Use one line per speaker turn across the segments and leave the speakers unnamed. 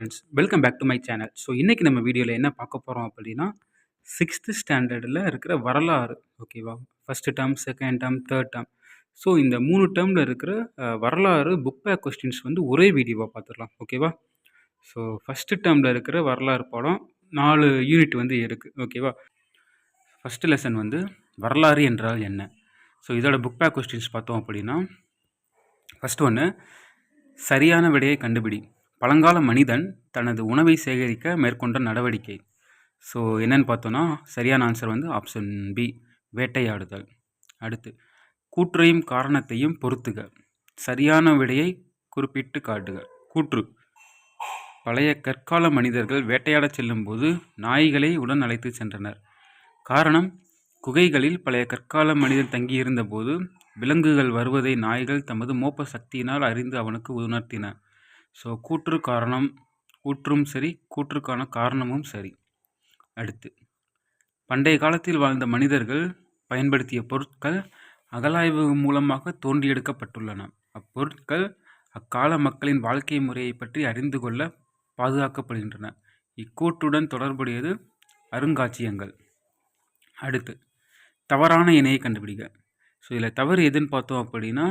Friends, welcome back to my channel. So இன்னைக்கு நம்ம வீடியோவில் என்ன பார்க்க போகிறோம் அப்படின்னா, 6th ஸ்டாண்டர்டில் இருக்கிற வரலாறு. ஓகேவா? First term, second term, third term. So இந்த 3 டேர்மில் இருக்கிற வரலாறு புக் பேக் கொஸ்டின்ஸ் வந்து ஒரே வீடியோவாக பார்த்துடலாம். ஓகேவா? ஸோ ஃபஸ்ட்டு டேர்மில் இருக்கிற வரலாறு பாடம் 4 யூனிட் வந்து இருக்குது. ஓகேவா? ஃபஸ்ட்டு லெசன் வந்து வரலாறு என்றால் என்ன? ஸோ இதோட புக் பேக் கொஸ்டின்ஸ் பார்த்தோம் அப்படின்னா, ஃபஸ்ட்டு ஒன்று, சரியான விடையை கண்டுபிடி. பழங்கால மனிதன் தனது உணவை சேகரிக்க மேற்கொண்ட நடவடிக்கை. ஸோ என்னன்னு பார்த்தோன்னா, சரியான ஆன்சர் வந்து ஆப்ஷன் பி, வேட்டையாடுதல். அடுத்து, கூற்றையும் காரணத்தையும் பொறுத்துக. சரியான விடையை குறிப்பிட்டு காட்டுக. கூற்று: பழைய கற்கால மனிதர்கள் வேட்டையாடச் செல்லும்போது நாய்களை உடன் அழைத்து சென்றனர். காரணம்: குகைகளில் பழைய கற்கால மனிதன் தங்கியிருந்த போது விலங்குகள் வருவதை நாய்கள் தமது மோப்ப சக்தியினால் அறிந்து அவனுக்கு உணர்த்தின. ஸோ கூற்று காரணம், கூற்றும் சரி, கூற்றுக்கான காரணமும் சரி. அடுத்து, பண்டைய காலத்தில் வாழ்ந்த மனிதர்கள் பயன்படுத்திய பொருட்கள் அகழாய்வு மூலமாக தோண்டி எடுக்கப்பட்டுள்ளன. அப்பொருட்கள் அக்கால மக்களின் வாழ்க்கை முறையை பற்றி அறிந்து கொள்ள பாதுகாக்கப்படுகின்றன. இக்கூற்றுடன் தொடர்புடையது அருங்காட்சியகங்கள். அடுத்து, தவறான இணையை கண்டுபிடிக்க. ஸோ இதில் தவறு எதுன்னு பார்த்தோம் அப்படின்னா,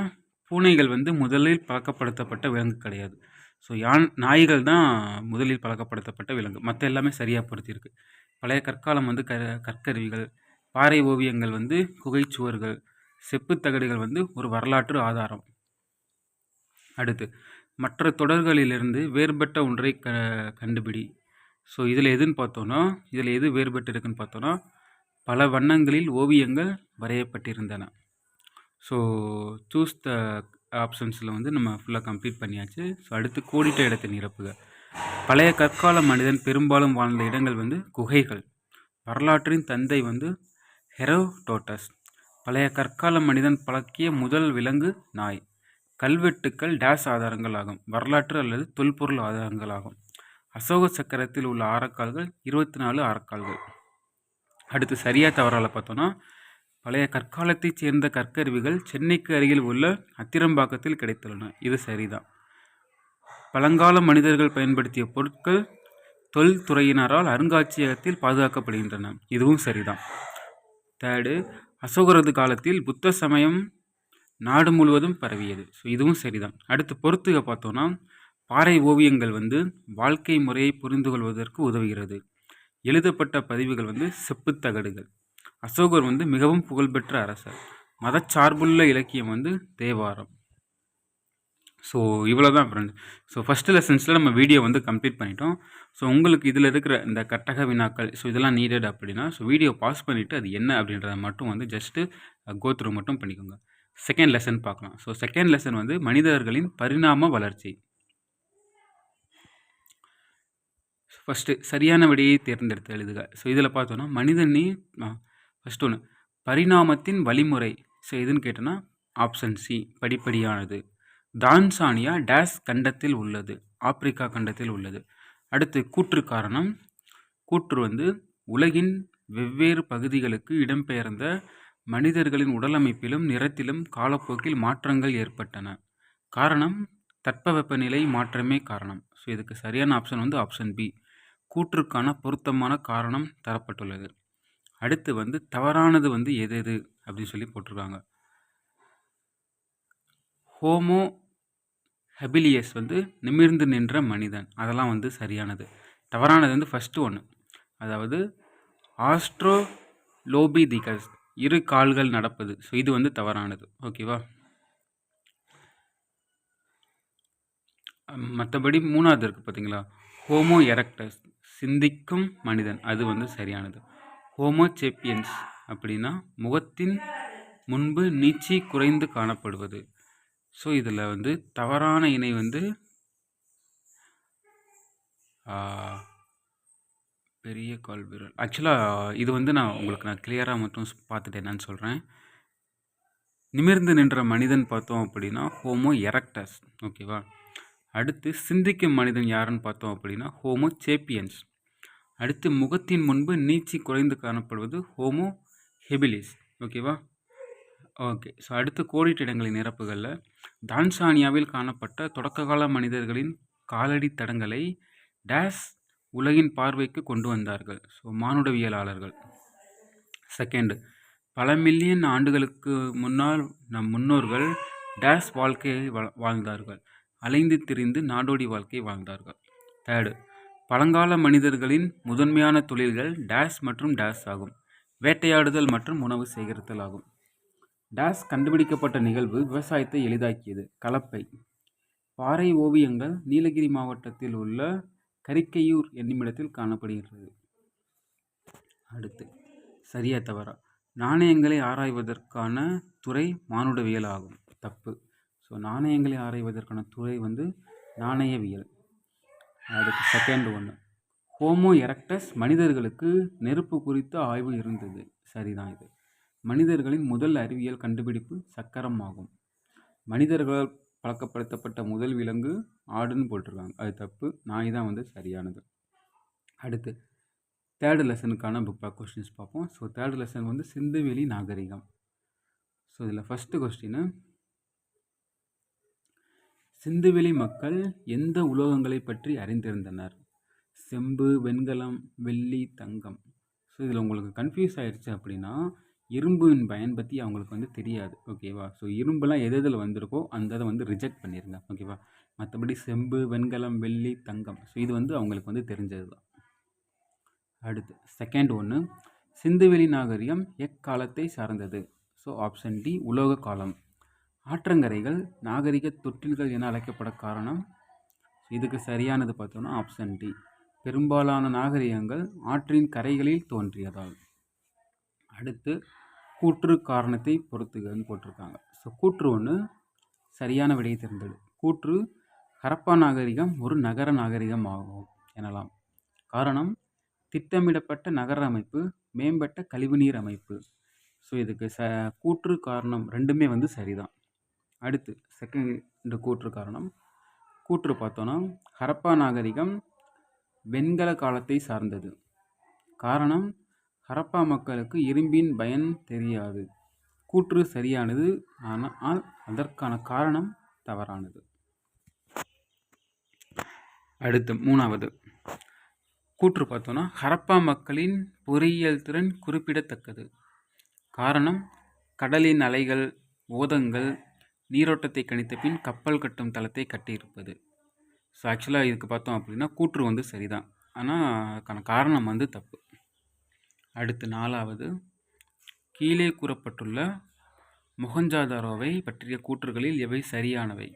பூனைகள் வந்து முதலில் பழக்கப்படுத்தப்பட்ட விலங்கு கிடையாது. ஸோ நாய்கள் தான் முதலில் பழக்கப்படுத்தப்பட்ட விலங்கு. மற்ற எல்லாமே சரியாக பொருத்தியிருக்கு. பழைய கற்காலம் வந்து கற்கருவிகள், பாறை ஓவியங்கள் வந்து குகைச்சுவர்கள், செப்புத்தகடுகள் வந்து ஒரு வரலாற்று ஆதாரம். அடுத்து, மற்ற தொடர்களிலிருந்து வேறுபட்ட ஒன்றை கண்டுபிடி. ஸோ இதில் எதுன்னு பார்த்தோன்னா, இதில் எது வேறுபட்டு இருக்குன்னு பார்த்தோன்னா, பல வண்ணங்களில் ஓவியங்கள் வரையப்பட்டிருந்தன. ஸோ சூஸ் த ஆப்ஷன்ஸில் வந்து நம்ம ஃபுல்லாக கம்ப்ளீட் பண்ணியாச்சு. ஸோ அடுத்து, கோடிட்ட இடத்தை நிரப்புக. பழைய கற்கால மனிதன் பெரும்பாலும் வாழ்ந்த இடங்கள் வந்து குகைகள். வரலாற்றின் தந்தை வந்து ஹெரோடோட்டஸ். பழைய கற்கால மனிதன் பழக்கிய முதல் விலங்கு நாய். கல்வெட்டுக்கள் டேஸ் ஆதாரங்கள் ஆகும். வரலாற்று அல்லது தொல்பொருள் ஆதாரங்கள் ஆகும். அசோக சக்கரத்தில் உள்ள ஆரக்கால்கள் 24 ஆரக்கால்கள். அடுத்து, சரியாக தவறால பார்த்தோன்னா, பழைய கற்காலத்தைச் சேர்ந்த கற்கருவிகள் சென்னைக்கு அருகில் உள்ள அத்திரம்பாக்கத்தில் கிடைத்துள்ளன. இது சரிதான். பழங்கால மனிதர்கள் பயன்படுத்திய பொருட்கள் தொல்துறையினரால் அருங்காட்சியகத்தில் பாதுகாக்கப்படுகின்றன. இதுவும் சரிதான். தேர்டு, அசோகரது காலத்தில் புத்த சமயம் நாடு முழுவதும் பரவியது. ஸோ இதுவும் சரிதான். அடுத்து, பொறுத்துக பார்த்தோன்னா, பாறை ஓவியங்கள் வந்து வாழ்க்கை முறையை புரிந்து கொள்வதற்கு உதவுகிறது. எழுதப்பட்ட பதிவுகள் வந்து செப்புத்தகடுகள். அசோகர் வந்து மிகவும் புகழ்பெற்ற அரசர். மதச்சார்புள்ள இலக்கியம் வந்து தேவாரம். ஸோ இவ்வளோ தான் ஃப்ரெண்ட்ஸ். ஸோ ஃபஸ்ட்டு லெசன்ஸில் நம்ம வீடியோ வந்து கம்ப்ளீட் பண்ணிட்டோம். ஸோ உங்களுக்கு இதில் இருக்கிற இந்த கட்டக வினாக்கள், ஸோ இதெல்லாம் நீடட் அப்படின்னா, ஸோ வீடியோ பாஸ் பண்ணிவிட்டு அது என்ன அப்படின்றத மட்டும் வந்து ஜஸ்ட்டு கோ த்ரூ மட்டும் பண்ணிக்கோங்க. செகண்ட் லெசன் பார்க்கலாம். ஸோ செகண்ட் லெசன் வந்து மனிதர்களின் பரிணாம வளர்ச்சி. ஃபஸ்ட்டு சரியான விடையை தேர்ந்தெடுத்து எழுதுக. ஸோ இதில் பார்த்தோன்னா, மனிதனின் ஃபஸ்ட்டு ஒன்று, பரிணாமத்தின் வழிமுறை. ஸோ எதுன்னு கேட்டோன்னா, ஆப்ஷன் சி, படிப்படியானது. தான்சானியா டேஸ் கண்டத்தில் உள்ளது. ஆப்பிரிக்கா கண்டத்தில் உள்ளது. அடுத்து, கூற்று காரணம். கூற்று வந்து உலகின் வெவ்வேறு பகுதிகளுக்கு இடம்பெயர்ந்த மனிதர்களின் உடலமைப்பிலும் நிறத்திலும் காலப்போக்கில் மாற்றங்கள் ஏற்பட்டன. காரணம், தட்பவெப்பநிலை மாற்றமே காரணம். ஸோ இதுக்கு சரியான ஆப்ஷன் வந்து ஆப்ஷன் பி, கூற்றுக்கான பொருத்தமான காரணம் தரப்பட்டுள்ளது. அடுத்து வந்து தவறானது வந்து எது எது அப்படின்னு சொல்லி போட்டிருக்காங்க. ஹோமோ ஹெபிலியஸ் வந்து நிமிர்ந்து நின்ற மனிதன், அதெல்லாம் வந்து சரியானது. தவறானது வந்து ஃபஸ்ட்டு ஒன்று, அதாவது ஆஸ்ட்ரோலோபிதிகஸ், 2 கால்கள் நடப்பது. ஸோ இது வந்து தவறானது. ஓகேவா? மற்றபடி மூணாவது இருக்குது பார்த்தீங்களா, ஹோமோ எரக்டஸ், சிந்திக்கும் மனிதன், அது வந்து சரியானது. ஹோமோ சேப்பியன்ஸ் அப்படின்னா முகத்தின் முன்பு நீட்சி குறைந்து காணப்படுவது. ஸோ இதில் வந்து தவறான இணை வந்து பெரிய கால் விரல். ஆக்சுவலாக இது வந்து நான் கிளியராக மட்டும் பார்த்துட்டு என்னன்னு சொல்கிறேன். நிமிர்ந்து நின்ற மனிதன் பார்த்தோம் அப்படின்னா ஹோமோ எரக்டஸ். ஓகேவா? அடுத்து, சிந்திக்கும் மனிதன் யாருன்னு பார்த்தோம் அப்படின்னா ஹோமோ சேப்பியன்ஸ். அடுத்து, முகத்தின் முன்பு நீட்சி குறைந்து காணப்படுவது ஹோமோ ஹெபிலிஸ். ஓகேவா? ஓகே. ஸோ அடுத்து, கோடிட்ட இடங்களின் நிரப்புகளில் தான்சானியாவில் காணப்பட்ட தொடக்ககால மனிதர்களின் காலடி தடங்களை டேஸ் உலகின் பார்வைக்கு கொண்டு வந்தார்கள். ஸோ மானுடவியலாளர்கள். செகண்ட், பல மில்லியன் ஆண்டுகளுக்கு முன்னால் நம் முன்னோர்கள் டேஸ் வாழ்க்கையை வாழ்ந்தார்கள். அலைந்து திரிந்து நாடோடி வாழ்க்கை வாழ்ந்தார்கள். தேர்டு, பழங்கால மனிதர்களின் முதன்மையான தொழில்கள் டேஸ் மற்றும் டேஸ் ஆகும். வேட்டையாடுதல் மற்றும் உணவு சேகரித்தல் ஆகும். டேஸ் கண்டுபிடிக்கப்பட்ட நிகழ்வு விவசாயத்தை எளிதாக்கியது. கலப்பை. பாறை ஓவியங்கள் நீலகிரி மாவட்டத்தில் உள்ள கரிக்கையூர் என்னுமிடத்தில் காணப்படுகிறது. அடுத்து, சரியா தவறா? நாணயங்களை ஆராய்வதற்கான துறை மானுடவியல் ஆகும். தப்பு. ஸோ நாணயங்களை ஆராய்வதற்கான துறை நாணயவியல். அடுத்து செகண்ட் ஒன்று, ஹோமோ எரக்டஸ் மனிதர்களுக்கு நெருப்பு குறித்த ஆய்வு இருந்தது. சரிதான். இது மனிதர்களின் முதல் அறிவியல் கண்டுபிடிப்பு சக்கரம் ஆகும். மனிதர்களால் பழக்கப்படுத்தப்பட்ட முதல் விலங்கு ஆடுன்னு போட்டிருக்காங்க. அது தப்பு. நாய் தான் சரியானது. அடுத்து தேர்டு லெசனுக்கான புக் பேக் கொஸ்டின்ஸ் பார்ப்போம். ஸோ தேர்டு லெசன் சிந்துவெளி நாகரிகம். ஸோ இதில் ஃபஸ்ட்டு கொஸ்டின், சிந்துவெளி மக்கள் எந்த உலோகங்களை பற்றி அறிந்திருந்தனர்? செம்பு, வெண்கலம், வெள்ளி, தங்கம். ஸோ இதில் உங்களுக்கு கன்ஃபியூஸ் ஆயிடுச்சு அப்படின்னா இரும்பின் பயன் பற்றி அவங்களுக்கு தெரியாது. ஓகேவா? ஸோ இரும்புலாம் எது எதில் வந்திருக்கோ அந்த இதை ரிஜெக்ட் பண்ணிடுங்க. ஓகேவா? மற்றபடி செம்பு, வெண்கலம், வெள்ளி, தங்கம், ஸோ இது அவங்களுக்கு தெரிஞ்சது தான். அடுத்து செகண்ட் ஒன்று, சிந்துவெளி நாகரிகம் எக்காலத்தை சார்ந்தது? ஸோ ஆப்ஷன் டி, உலோக காலம். ஆற்றங்கரைகள் நாகரிக தொட்டில்கள் என அழைக்கப்பட காரணம்? இதுக்கு சரியானது பார்த்தோம்னா ஆப்ஷன் டி, பெரும்பாலான நாகரிகங்கள் ஆற்றின் கரைகளில் தோன்றியதால். அடுத்து கூற்று காரணத்தை பொறுத்துகன்னு போட்டிருக்காங்க. ஸோ கூற்று ஒன்று சரியான விடையை தேர்ந்தெடு. கூற்று, ஹரப்பா நாகரிகம் ஒரு நகர நாகரிகம் ஆகும் எனலாம். காரணம், திட்டமிடப்பட்ட நகர அமைப்பு, மேம்பட்ட கழிவுநீர் அமைப்பு. ஸோ இதுக்கு கூற்று காரணம் ரெண்டுமே சரிதான். அடுத்து செகண்ட் கூற்று காரணம். கூற்று பார்த்தோன்னா ஹரப்பா நாகரிகம் வெண்கல காலத்தை சார்ந்தது. காரணம், ஹரப்பா மக்களுக்கு இரும்பின் பயன் தெரியாது. கூற்று சரியானது, ஆனால் அதற்கான காரணம் தவறானது. அடுத்து மூணாவது கூற்று பார்த்தோன்னா ஹரப்பா மக்களின் பொறியியல் திறன் குறிப்பிடத்தக்கது. காரணம், கடலின் அலைகள், ஓதங்கள் நீரோட்டத்தை கணித்த பின் கப்பல் கட்டும் தளத்தை கட்டியிருப்பது. ஸோ ஆக்சுவலாக இதுக்கு பார்த்தோம் அப்படின்னா கூற்று சரிதான், ஆனால் அதுக்கான காரணம் தப்பு. அடுத்து நாலாவது, கீழே கூறப்பட்டுள்ள மொஹஞ்சதாரோவை பற்றிய கூற்றுகளில் எவை சரியானவை?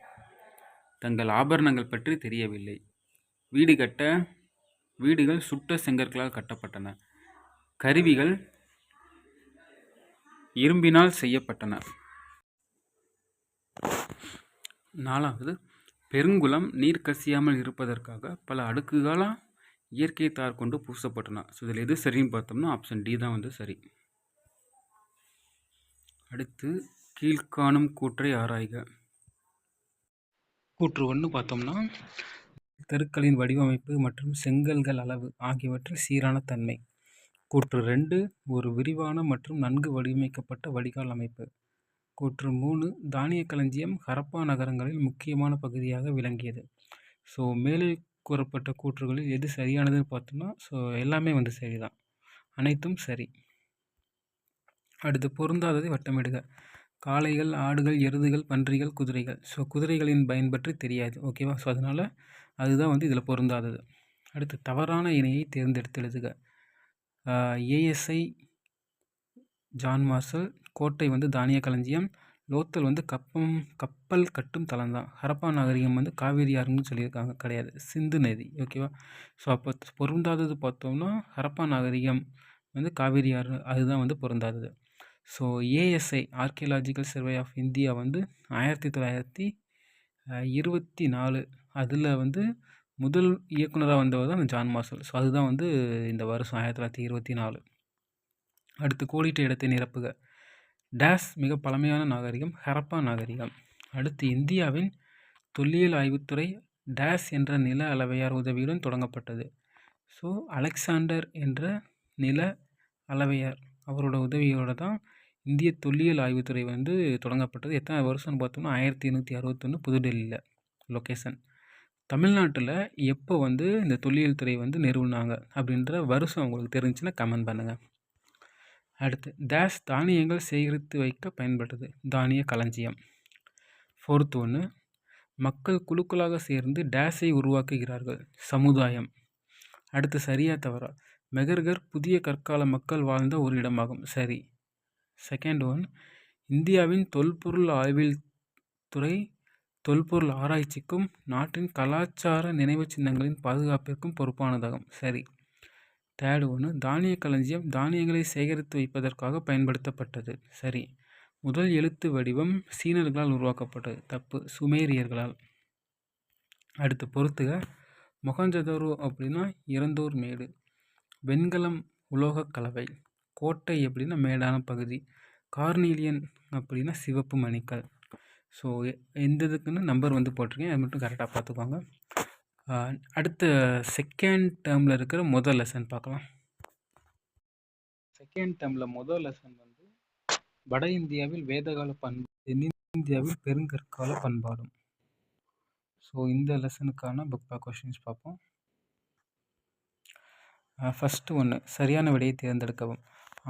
தங்கள் ஆபரணங்கள் பற்றி தெரியவில்லை. வீடுகள் சுட்ட செங்கற்களால் கட்டப்பட்டன. கருவிகள் இரும்பினால் செய்யப்பட்டன. நாலாவது, பெருங்குளம் நீர் கசியாமல் இருப்பதற்காக பல அடுக்குகளாக இயற்கை தார் கொண்டு பூசப்பட்டன. ஸோ இதில் எது சரின்னு பார்த்தோம்னா ஆப்ஷன் டி தான் சரி. அடுத்து கீழ்காணும் கூற்றை ஆராய்க. கூற்று ஒன்று பார்த்தோம்னா தெருக்களின் வடிவமைப்பு மற்றும் செங்கல்கள் அளவு ஆகியவற்றில் சீரான தன்மை. கூற்று 2, ஒரு விரிவான மற்றும் நன்கு வடிவமைக்கப்பட்ட வடிகால் அமைப்பு. கூற்று 3, தானிய களஞ்சியம் ஹரப்பா நகரங்களில் முக்கியமான பகுதியாக விளங்கியது. ஸோ மேலே கூறப்பட்ட கூற்றுகளில் எது சரியானதுன்னு பார்த்தோம்னா ஸோ எல்லாமே சரிதான், அனைத்தும் சரி. அடுத்து பொருந்தாததை வட்டமிடுக. காளைகள், ஆடுகள், எருதுகள், பன்றிகள், குதிரைகள். ஸோ குதிரைகளின் பயன் பற்றி தெரியாது. ஓகேவா? ஸோ அதனால் அதுதான் இதில் பொருந்தாதது. அடுத்து தவறான இணையை தேர்ந்தெடுத்து எழுதுக. ஏஎஸ்ஐ ஜான் மார்ஷல், கோட்டை தானிய களஞ்சியம், லோத்தல் கப்பல் கட்டும் தளம் தான். ஹரப்பா நாகரிகம் காவேரி ஆறுன்னு சொல்லியிருக்காங்க, கிடையாது, சிந்து நதி. ஓகேவா? ஸோ அப்போ பொருந்தாதது பார்த்தோம்னா ஹரப்பா நாகரிகம் காவேரி ஆறு, அதுதான் பொருந்தாதது. So ASI archaeological survey of India 1924 அதில் முதல் இயக்குனராக வந்தவர் தான் ஜான் மார்ஷல். ஸோ அதுதான் இந்த வருஷம் 1924. அடுத்து கோடிட்ட இடத்தை நிரப்புக. டேஸ் மிக பழமையான நாகரிகம் ஹரப்பா நாகரிகம். அடுத்து இந்தியாவின் தொல்லியல் ஆய்வுத்துறை டேஸ் என்ற நில அளவையார் உதவியுடன் தொடங்கப்பட்டது. ஸோ அலெக்சாண்டர் என்ற நில அளவையார் அவரோட உதவியோடு தான் இந்திய தொல்லியல் ஆய்வுத்துறை தொடங்கப்பட்டது. எத்தனை வருஷம்னு பார்த்தோம்னா 1861 புதுடெல்லியில் லொக்கேஷன். தமிழ்நாட்டில் எப்போ வந்து இந்த தொல்லியல் துறை வந்து நிறுவுனாங்க அப்படின்ற வருஷம் உங்களுக்கு தெரிஞ்சுன்னா கமெண்ட் பண்ணுங்கள். அடுத்து டேஷ் தானியங்கள் சேகரித்து வைக்க பயன்படுது தானிய களஞ்சியம். 4th ஒன்று மக்கள் குழுக்களாக சேர்ந்து டேஷை உருவாக்குகிறார்கள் சமுதாயம். அடுத்து சரியா தவறா? மெகர்கர் புதிய கற்கால மக்கள் வாழ்ந்த ஒரு இடமாகும். சரி. செகண்ட் ஒன் இந்தியாவின் தொல்பொருள் ஆய்வில் துறை தொல்பொருள் ஆராய்ச்சிக்கும் நாட்டின் கலாச்சார நினைவு சின்னங்களின் பாதுகாப்பிற்கும் பொறுப்பானதாகும். சரி. தேர்ட் ஒன்று தானிய களஞ்சியம் தானியங்களை சேகரித்து வைப்பதற்காக பயன்படுத்தப்பட்டது. சரி. முதல் எழுத்து வடிவம் சீனர்களால் உருவாக்கப்பட்டது. தப்பு, சுமேரியர்களால். அடுத்து பொறுத்துக. மொஹஞ்சதாரோ அப்படின்னா இறந்தோர் மேடு. வெண்கலம் உலோக கலவை. கோட்டை அப்படின்னா மேடான பகுதி. கார்னீலியன் அப்படின்னா சிவப்பு மணிக்கல். ஸோ எந்த இதுக்குன்னு நம்பர் வந்து போட்டிருக்கேன், அது மட்டும் கரெக்டாக பார்த்துக்கோங்க. அடுத்த செகண்ட் டேர்மில் இருக்கிற முதல் லெசன் பார்க்கலாம். செகண்ட் டேர்மில் முதல் லெசன் வந்து வட இந்தியாவில் வேதகால பண்பாடு, தென்னிந்தியாவில் பெருங்கற்கால பண்பாடும். ஸோ இந்த லெசனுக்கான புக் பேக் கொஷின்ஸ் பார்ப்போம். ஃபஸ்ட்டு ஒன்று சரியான விடையை தேர்ந்தெடுக்கவும்.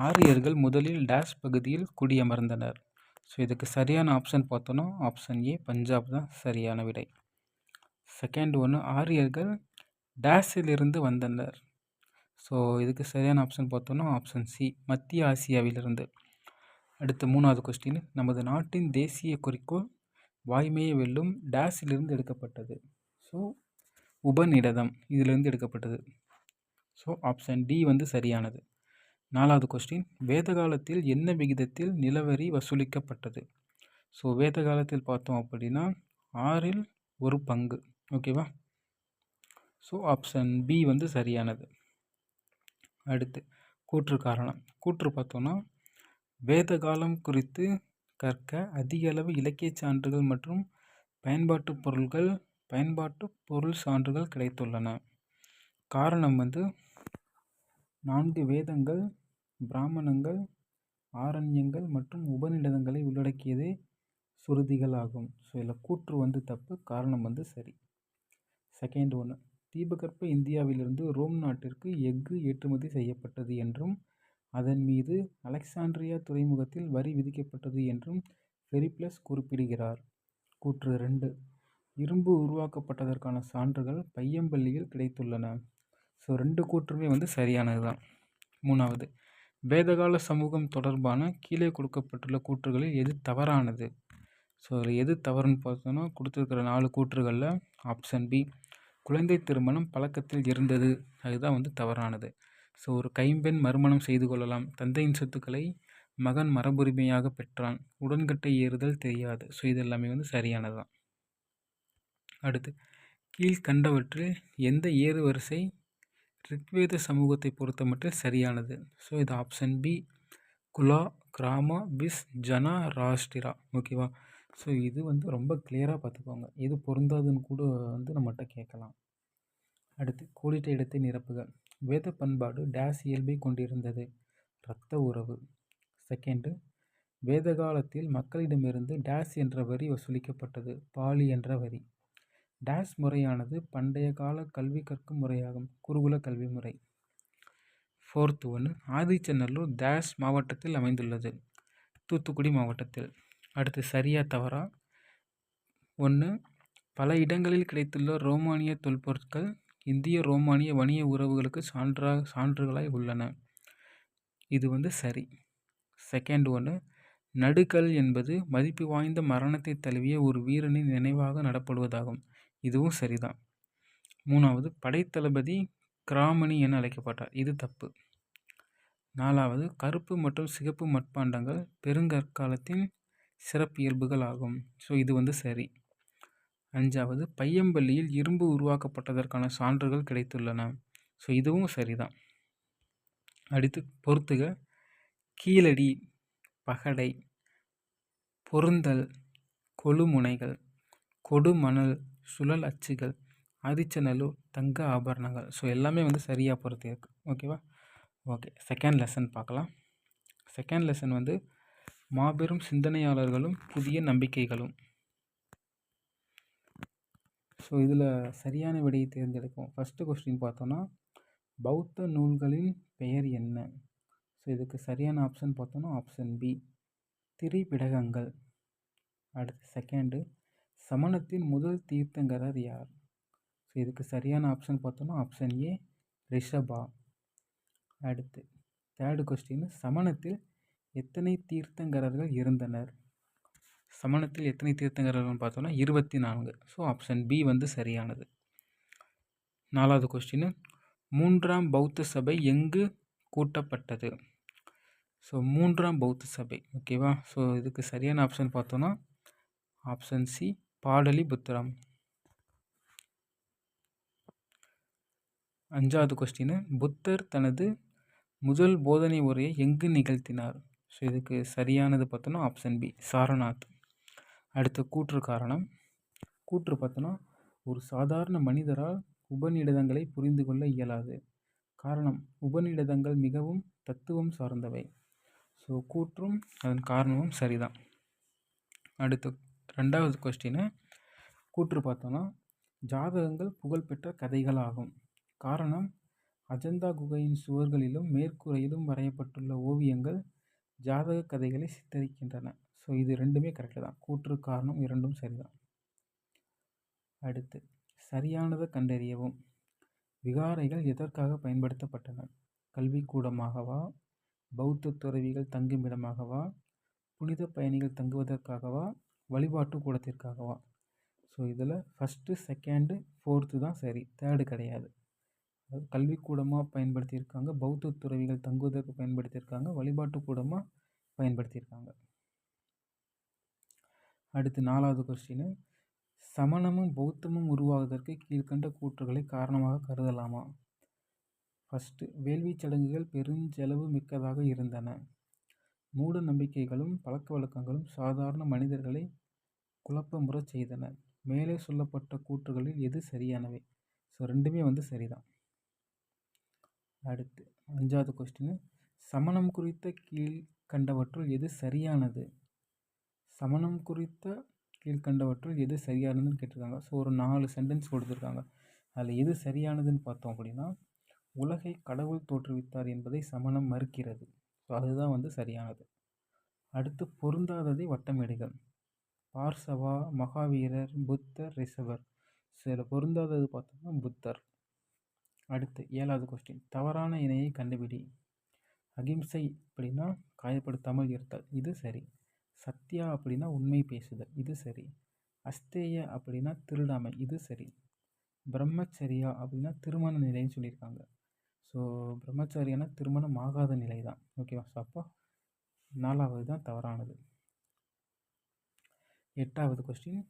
ஆரியர்கள் முதலில் டேஷ் பகுதியில் குடியமர்ந்தனர். ஸோ இதுக்கு சரியான ஆப்ஷன் பார்த்தோன்னா ஆப்ஷன் ஏ பஞ்சாப் தான் சரியான விடை. செகண்ட் ஒன்று ஆரியர்கள் டேஷிலிருந்து வந்தனர். ஸோ இதுக்கு சரியான ஆப்ஷன் பார்த்தோன்னா ஆப்ஷன் சி மத்திய ஆசியாவிலிருந்து. அடுத்த 3வது கொஸ்டின் நமது நாட்டின் தேசிய குறிக்கோள் வாய்மையை வெல்லும் டேஷிலிருந்து எடுக்கப்பட்டது. ஸோ உபநிடதம் இதிலிருந்து எடுக்கப்பட்டது. ஸோ ஆப்ஷன் டி வந்து சரியானது. 4வது கொஸ்டின் வேத காலத்தில் என்ன விகிதத்தில் நிலவரி வசூலிக்கப்பட்டது. ஸோ வேத காலத்தில் பார்த்தோம் அப்படின்னா 1/6. ஓகேவா? ஸோ ஆப்ஷன் பி வந்து சரியானது. அடுத்து கூற்று காரணம். கூற்று பார்த்தோன்னா வேத காலம் குறித்து கற்க அதிக அளவு இலக்கிய சான்றுகள் மற்றும் பயன்பாட்டு பொருள் சான்றுகள் கிடைத்துள்ளன. காரணம் வந்து 4 வேதங்கள், பிராமணங்கள், ஆரண்யங்கள் மற்றும் உபநிடதங்களை உள்ளடக்கியதே சுருதிகள் ஆகும். ஸோ இதில் கூற்று வந்து தப்பு, காரணம் வந்து சரி. செகண்ட் ஒன்று தீபகற்ப இந்தியாவிலிருந்து ரோம் நாட்டிற்கு எஃகு ஏற்றுமதி செய்யப்பட்டது என்றும் அதன் மீது அலெக்சாண்ட்ரியா துறைமுகத்தில் வரி விதிக்கப்பட்டது என்றும் பெரிப்ளஸ் குறிப்பிடுகிறார். கூற்று 2 இரும்பு உருவாக்கப்பட்டதற்கான சான்றுகள் பையம்பள்ளியில் கிடைத்துள்ளன. ஸோ 2 கூற்றுமே வந்து சரியானது தான். 3வது வேதகால சமூகம் தொடர்பான கீழே கொடுக்கப்பட்டுள்ள கூற்றுகளில் எது தவறானது. ஸோ அதில் எது தவறுன்னு பார்த்தோன்னா கொடுத்துருக்கிற 4 கூற்றுகளில் ஆப்ஷன் பி குழந்தை திருமணம் பழக்கத்தில் இருந்தது, அதுதான் வந்து தவறானது. ஸோ ஒரு கைம்பெண் மறுமணம் செய்து கொள்ளலாம், தந்தையின் சொத்துக்களை மகன் மரபுரிமையாக பெற்றான், உடன்கட்டை ஏறுதல் தெரியாது. ஸோ இது எல்லாமே வந்து சரியானது தான். அடுத்து கீழ்கண்டவற்றில் எந்த ஏறு வரிசை ரிக்வேத சமூகத்தை பொறுத்த மட்டும் சரியானது. ஸோ இது ஆப்ஷன் பி குலா, கிராமா, பிஸ், ஜனா, ராஷ்டிரா. ஓகேவா? ஸோ இது வந்து ரொம்ப கிளியராக பார்த்துக்கோங்க, எது பொருந்தாதுன்னு கூட வந்து நம்மகிட்ட கேட்கலாம். அடுத்து கோடிட்ட இடத்தை நிரப்புக. வேத பண்பாடு டேஷ் இயல்பை கொண்டிருந்தது. இரத்த உறவு. செகண்டு வேத காலத்தில் மக்களிடமிருந்து டேஷ் என்ற வரி வசூலிக்கப்பட்டது. பாலி என்ற வரி. டேஷ் முறையானது பண்டைய கால கல்வி கற்கும் முறையாகும். குருகுல கல்வி முறை. 4th ஒன்று ஆதிச்சநல்லூர் டேஷ் மாவட்டத்தில் அமைந்துள்ளது. தூத்துக்குடி மாவட்டத்தில். அடுத்து சரியா தவறா? 1 பல இடங்களில் கிடைத்துள்ள ரோமானிய தொல்பொருட்கள் இந்திய ரோமானிய வணிக உறவுகளுக்கு சான்றுகளாய் உள்ளன. இது வந்து சரி. செகண்ட் ஒன்று நடுக்கல் என்பது மதிப்பு வாய்ந்த மரணத்தை தழுவிய ஒரு வீரனின் நினைவாக நடப்படுவதாகும். இதுவும் சரிதான். 3வது படைத்தளபதி கிராமணி என அழைக்கப்பட்டார். இது தப்பு. 4வது கருப்பு மற்றும் சிகப்பு மட்பாண்டங்கள் பெருங்கற்காலத்தின் சிறப்பியல்புகள் ஆகும். ஸோ இது வந்து சரி. 5வது பையம்பள்ளியில் இரும்பு உருவாக்கப்பட்டதற்கான சான்றுகள் கிடைத்துள்ளன. ஸோ இதுவும் சரிதான். அடுத்து பொறுத்துக. கீழடி, பகடை, பொருந்தல், கொழுமுனைகள், கொடுமணல், சுழல் அச்சுகள், ஆதிச்சநல்லூர் தங்க ஆபரணங்கள். ஸோ எல்லாமே வந்து சரியாக பொறுத்து இருக்கு. ஓகேவா? ஓகே, செகண்ட் லெசன் பார்க்கலாம். செகண்ட் லெசன் வந்து மாபெரும் சிந்தனையாளர்களும் புதிய நம்பிக்கைகளும். ஸோ இதில் சரியான விடையை தேர்ந்தெடுக்கும். ஃபஸ்ட்டு கொஸ்டின் பார்த்தோன்னா பௌத்த நூல்களின் பெயர் என்ன? ஸோ இதுக்கு சரியான ஆப்ஷன் பார்த்தோன்னா ஆப்ஷன் பி திரிபிடகங்கள். அடுத்து செகண்டு சமணத்தின் முதல் தீர்த்தங்கரர் யார்? ஸோ இதுக்கு சரியான ஆப்ஷன் பார்த்தோன்னா ஆப்ஷன் ஏ ரிஷபா. அடுத்து தேர்டு கொஸ்டின் சமணத்தில் எத்தனை தீர்த்தங்கரர்கள் இருந்தனர்? சமணத்தில் எத்தனை தீர்த்தங்கரர்கள் பார்த்தோன்னா 24. ஸோ ஆப்ஷன் பி வந்து சரியானது. நாலாவது கொஸ்டின் மூன்றாம் பௌத்த சபை எங்கு கூட்டப்பட்டது? ஸோ மூன்றாம் பௌத்த சபை ஓகேவா. ஸோ இதுக்கு சரியான ஆப்ஷன் பார்த்தோன்னா ஆப்ஷன் சி பாடலிபுத்திரம். அஞ்சாவது கொஸ்டின் புத்தர் தனது முதல் போதனை உரையை எங்கு நிகழ்த்தினார்? ஸோ இதுக்கு சரியானது பார்த்தோன்னா ஆப்ஷன் பி சாரநாத். அடுத்த கூற்று காரணம். கூற்று பார்த்தோன்னா ஒரு சாதாரண மனிதரால் உபநிடதங்களை புரிந்து கொள்ள இயலாது. காரணம் உபநிடதங்கள் மிகவும் தத்துவம் சார்ந்தவை. ஸோ கூற்றும் அதன் காரணமும் சரிதான். அடுத்து ரெண்டாவது கொஸ்டின் கூற்று பார்த்தோன்னா ஜாதகங்கள் புகழ்பெற்ற கதைகள் ஆகும். காரணம் அஜந்தா குகையின் சுவர்களிலும் மேற்கூரையிலும் வரையப்பட்டுள்ள ஓவியங்கள் ஜாதக கதைகளை சித்தரிக்கின்றன. ஸோ இது ரெண்டுமே கரெக்டு தான். கூற்று காரணம் இரண்டும் சரிதான். அடுத்து சரியானதை கண்டறியவும். விகாரைகள் எதற்காக பயன்படுத்தப்பட்டன? கல்விக்கூடமாகவா, பௌத்த துறவிகள் தங்குமிடமாகவா, புனித பயணிகள் தங்குவதற்காகவா, வழிபாட்டு கூடத்திற்காகவா? ஸோ இதில் ஃபஸ்ட்டு செகண்டு ஃபோர்த்து தான் சரி, தேர்டு கிடையாது. அதாவது கல்விக்கூடமாக பயன்படுத்தியிருக்காங்க, பௌத்த துறவிகள் தங்குவதற்கு பயன்படுத்தியிருக்காங்க, வழிபாட்டு கூடமாக பயன்படுத்தியிருக்காங்க. அடுத்து நாலாவது கொஸ்டின் சமணமும் பௌத்தமும் உருவாவதற்கு கீழ்கண்ட கூற்றுகளை காரணமாக கருதலாமா? ஃபஸ்ட்டு வேள்விச் சடங்குகள் பெருஞ்செலவு மிக்கதாக இருந்தன. மூட நம்பிக்கைகளும் பழக்க வழக்கங்களும் சாதாரண மனிதர்களை குழப்பமுற செய்தன. மேலே சொல்லப்பட்ட கூற்றுகளில் எது சரியானவை? ஸோ ரெண்டுமே வந்து சரிதான். அடுத்து அஞ்சாவது கொஸ்டின் சமணம் குறித்த கீழ்கண்டவற்றுள் எது சரியானது? சமணம் குறித்த கீழ்கண்டவற்றுள் எது சரியானதுன்னு கேட்டிருக்காங்க. ஸோ ஒரு 4 சென்டென்ஸ் கொடுத்துருக்காங்க. அதில் எது சரியானதுன்னு பார்த்தோம் அப்படின்னா உலகை கடவுள் தோற்றுவித்தார் என்பதை சமணம் மறுக்கிறது. ஸோ அதுதான் வந்து சரியானது. அடுத்து பொருந்தாததை வட்டமிடுக. பார்சவா, மகாவீரர், புத்தர், ரிஷபர். ஸோ இதில் பொருந்தாதது பார்த்தோம்னா புத்தர். அடுத்து ஏழாவது கொஸ்டின் தவறான இணையை கண்டுபிடி. அகிம்சை அப்படின்னா காயப்படுத்தாமல் இருத்தல், இது சரி. சத்யா அப்படின்னா உண்மை பேசுதல், இது சரி. அஸ்தேய அப்படின்னா திருடாமை, இது சரி. பிரம்மச்சரியா அப்படின்னா திருமண நிலைன்னு சொல்லியிருக்காங்க. ஸோ பிரம்மச்சாரியான திருமணம் ஆகாத நிலை தான் ஓகேவா. ஸோ அப்போ 4வது தான் தவறானது. 8வது கொஸ்டின்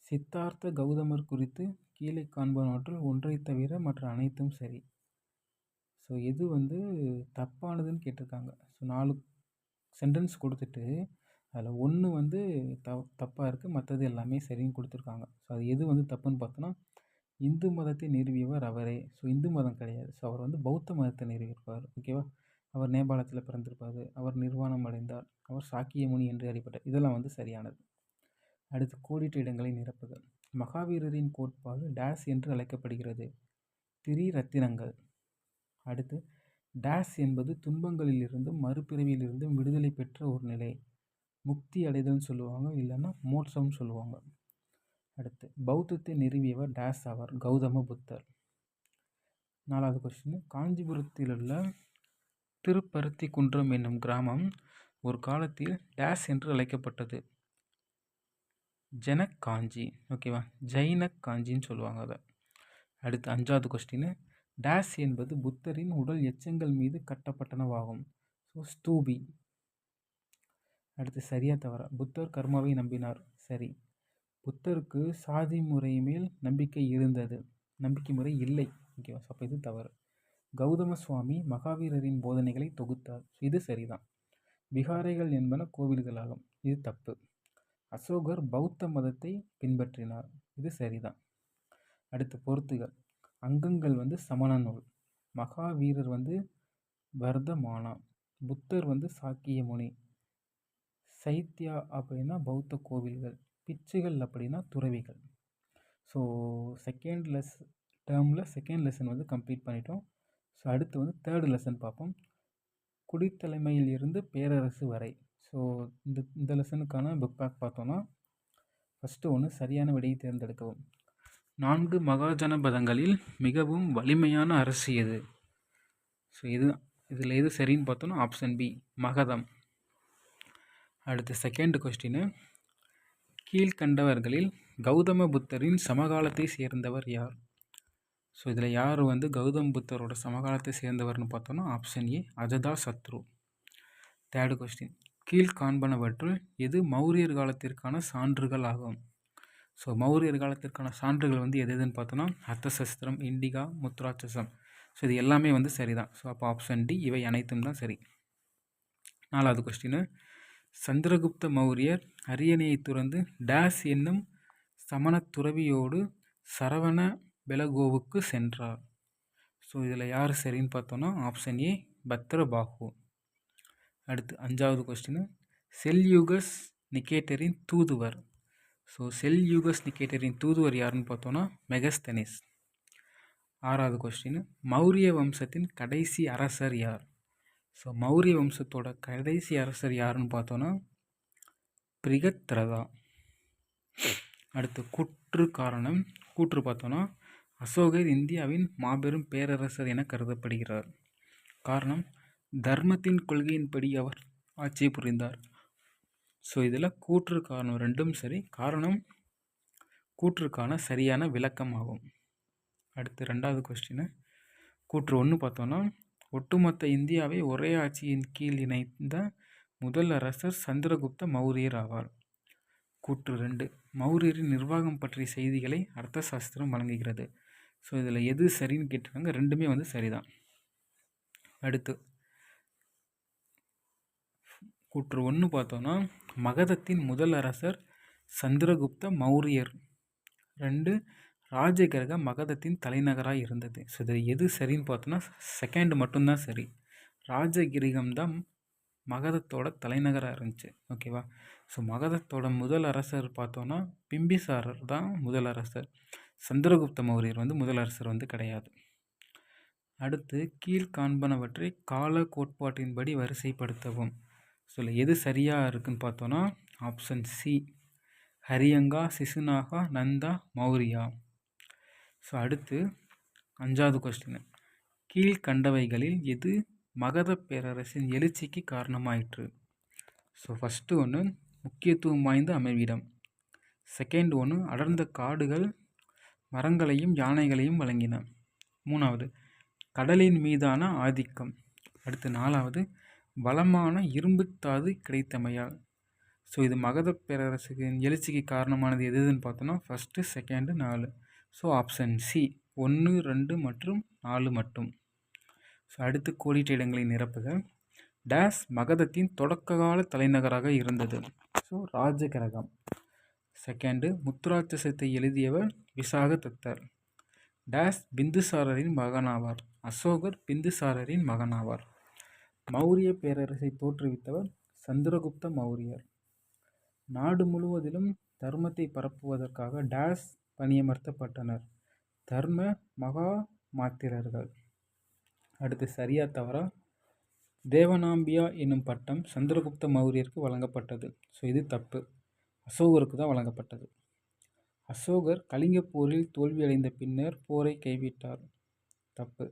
சித்தார்த்த கௌதமர் குறித்து கீழே காண்பனவற்றுள் ஒன்றை தவிர மற்ற அனைத்தும் சரி. ஸோ எது வந்து தப்பானதுன்னு கேட்டிருக்காங்க. ஸோ 4 சென்டென்ஸ் கொடுத்துட்டு அதில் ஒன்று வந்து தப்பாக இருக்குது, மற்றது எல்லாமே சரின்னு கொடுத்துருக்காங்க. ஸோ அது எது வந்து தப்புன்னு பார்த்தோன்னா இந்து மதத்தை நிறுவியவர் அவரே. ஸோ இந்து மதம் கிடையாது. ஸோ அவர் வந்து பௌத்த மதத்தை நிறுவியிருப்பார் ஓகேவா. அவர் நேபாளத்தில் பிறந்திருப்பார், அவர் நிர்வாணம் அடைந்தார், அவர் சாக்கிய முனி என்று அறியப்பட்டார். இதெல்லாம் வந்து சரியானது. அடுத்து கோடிட்ட இடங்களை நிரப்புதல். மகாவீரரின் கோட்பாடு டேஸ் என்று அழைக்கப்படுகிறது. திரிரத்தினங்கள். அடுத்து டேஸ் என்பது துன்பங்களிலிருந்தும் மறுபிறவியிலிருந்தும் விடுதலை பெற்ற ஒரு நிலை. முக்தி அடைதல்னு சொல்லுவாங்க, இல்லைன்னா மோட்சம்னு சொல்லுவாங்க. அடுத்து பௌத்தத்தை நிறுவியவர் டேஸ் ஆவார்? கௌதம புத்தர். 4வது கொஸ்டின் காஞ்சிபுரத்தில் உள்ள திருப்பருத்தி குன்றம் என்னும் கிராமம் ஒரு காலத்தில் டேஸ் என்று அழைக்கப்பட்டது. ஜனக் காஞ்சி ஓகேவா, ஜைனக் காஞ்சின்னு சொல்லுவாங்க அதை. அடுத்து 5வது கொஸ்டின் டேஸ் என்பது புத்தரின் உடல் எச்சங்கள் மீது கட்டப்பட்டனவாகும். ஸோ ஸ்தூபி. அடுத்து சரியா தவறா? புத்தர் கர்மாவை நம்பினார், சரி. புத்தருக்கு சாதி முறை மேல் நம்பிக்கை இருந்தது, நம்பிக்கை முறை இல்லை ஓகேவா. அப்போ இது தவறு. கௌதம சுவாமி மகாவீரரின் போதனைகளை தொகுத்தார், இது சரிதான். விகாரைகள் என்பன கோவில்களாகும், இது தப்பு. அசோகர் பௌத்த மதத்தை பின்பற்றினார், இது சரிதான். அடுத்து பொறுத்துகள். அங்கங்கள் வந்து சமண நூல், மகாவீரர் வந்து வர்தமானா, புத்தர் வந்து சாக்கிய முனி, சைத்யா அப்படின்னா பௌத்த கோவில்கள், பிச்சுகள் அப்படின்னா துறவிகள். ஸோ டேர்மில் செகண்ட் லெசன் வந்து கம்ப்ளீட் பண்ணிட்டோம். ஸோ அடுத்து வந்து தேர்டு லெசன் பார்ப்போம். குடித்தலைமையில் இருந்து பேரரசு வரை. ஸோ இந்த லெசனுக்கான புக் பேக் பார்த்தோன்னா, ஃபஸ்ட்டு ஒன்று சரியான விடையை தேர்ந்தெடுக்கவும். 4 மகாஜனபதங்களில் மிகவும் வலிமையான அரசு எது? ஸோ இதில் எது சரின்னு பார்த்தோன்னா ஆப்ஷன் பி மகதம். அடுத்து செகண்ட் கொஸ்டின், கீழ்கண்டவர்களில் கௌதம புத்தரின் சமகாலத்தை சேர்ந்தவர் யார்? ஸோ இதில் யார் வந்து கௌதம புத்தரோட சமகாலத்தை சேர்ந்தவர்னு பார்த்தோன்னா ஆப்ஷன் ஏ அஜதா சத்ரு. தேர்டு கொஸ்டின், கீழ்காண்பனவற்றுள் எது மௌரியர் காலத்திற்கான சான்றுகள் ஆகும்? ஸோ மௌரியர் காலத்திற்கான சான்றுகள் வந்து எது எதுன்னு பார்த்தோன்னா அர்த்தசஸ்திரம், இண்டிகா, முத்ராட்சசம். ஸோ இது எல்லாமே வந்து சரிதான். ஸோ அப்போ ஆப்ஷன் டி இவை அனைத்தும் தான் சரி. 4வது கொஸ்டின், சந்திரகுப்த மௌரியர் அரியணையை துறந்து டேஸ் என்னும் சமணத் துறவியோடு சரவண பெலகோவுக்கு சென்றார். ஸோ இதில் யார் சரின்னு பார்த்தோன்னா ஆப்ஷன் ஏ பத்ரபாகு. அடுத்து 5வது கொஸ்டின், செல்யூகஸ் நிகேட்டரின் தூதுவர். ஸோ செல்யூகஸ் நிகேட்டரின் தூதுவர் யாருன்னு பார்த்தோன்னா மெகஸ்தனிஸ். 6வது கொஸ்டின், மௌரிய வம்சத்தின் கடைசி அரசர் யார்? ஸோ மௌரிய வம்சத்தோட கடைசி அரசர் யாருன்னு பார்த்தோன்னா பிரிகத்ரதா. அடுத்து கூற்று பார்த்தோன்னா அசோகர் இந்தியாவின் மாபெரும் பேரரசர் என கருதப்படுகிறார். காரணம், தர்மத்தின் கொள்கையின்படி அவர் ஆட்சி புரிந்தார். ஸோ இதில் கூற்று காரணம் ரெண்டும் சரி. காரணம் கூற்றுக்கான சரியான விளக்கம் ஆகும். அடுத்து 2வது கொஸ்டின், கூற்று 1 பார்த்தோன்னா ஒட்டுமொத்த இந்தியாவை ஒரே ஆட்சியின் கீழ் இணைந்த முதல் அரசர் சந்திரகுப்த மௌரியர் ஆவார். கூற்று 2, மௌரியரின் நிர்வாகம் பற்றிய செய்திகளை அர்த்த சாஸ்திரம் வழங்குகிறது. ஸோ இதில் எது சரின்னு கேட்டிருக்காங்க, ரெண்டுமே வந்து சரிதான். அடுத்து கூற்று 1 பார்த்தோன்னா மகதத்தின் முதல் அரசர் சந்திரகுப்த மௌரியர். 2, ராஜகிரக மகதத்தின் தலைநகராக இருந்தது. ஸோ இது எது சரின்னு பார்த்தோன்னா செகண்ட் மட்டும்தான் சரி. ராஜகிரகம் தான் மகதத்தோட தலைநகராக இருந்துச்சு. ஓகேவா? ஸோ மகதத்தோட முதல் அரசர் பார்த்தோன்னா பிம்பிசாரர் தான் முதல் அரசர். சந்திரகுப்த மௌரியர் வந்து முதல் அரசர் வந்து கிடையாது. அடுத்து கீழ்காண்பனவற்றை கால கோட்பாட்டின்படி வரிசைப்படுத்தவும். ஸோ எது சரியாக இருக்குன்னு பார்த்தோன்னா option C Haryanka, Shishunaga, Nanda, Maurya. So அடுத்து 5வது கொஸ்டின், கீழ்கண்டவைகளில் எது மகத பேரரசின் எழுச்சிக்கு காரணமாயிற்று? ஸோ ஃபஸ்ட்டு ஒன்று முக்கியத்துவம் வாய்ந்த அமைவிடம். செகண்ட் ஒன்று அடர்ந்த காடுகள் மரங்களையும் யானைகளையும் வழங்கின. 3வது கடலின் மீதான ஆதிக்கம். அடுத்து 4வது வளமான இரும்புத்தாது கிடைத்தமையால். ஸோ இது மகத பேரரசுக்கு எழுச்சிக்கு காரணமானது எதுன்னு பார்த்தோன்னா first, second, 4. So option C 1, 2 மற்றும் 4 மட்டும். ஸோ அடுத்து கோடிட்ட இடங்களை நிரப்புக. டேஸ் மகதத்தின் தொடக்ககால தலைநகராக இருந்தது. ஸோ ராஜகிரகம். செகண்டு, முத்ராட்சசத்தை எழுதியவர் விசாகதத்தர். டேஸ் பிந்துசாரரின் மகனாவார். அசோகர் பிந்துசாரரின் மகனாவார். மௌரிய பேரரசை தோற்றுவித்தவர் சந்திரகுப்த மௌரியர். நாடு முழுவதிலும் தர்மத்தை பரப்புவதற்காக டேஸ் பணியமர்த்தப்பட்டனர். தர்ம மகா மாத்திரர்கள். அடுத்து சரியா தவறா? தேவனாம்பியா என்னும் பட்டம் சந்திரகுப்த மௌரியருக்கு வழங்கப்பட்டது. ஸோ இது தப்பு. அசோகருக்கு தான் வழங்கப்பட்டது. அசோகர் கலிங்க போரில் தோல்வியடைந்த பின்னர் போரை கைவிட்டார். தப்பு.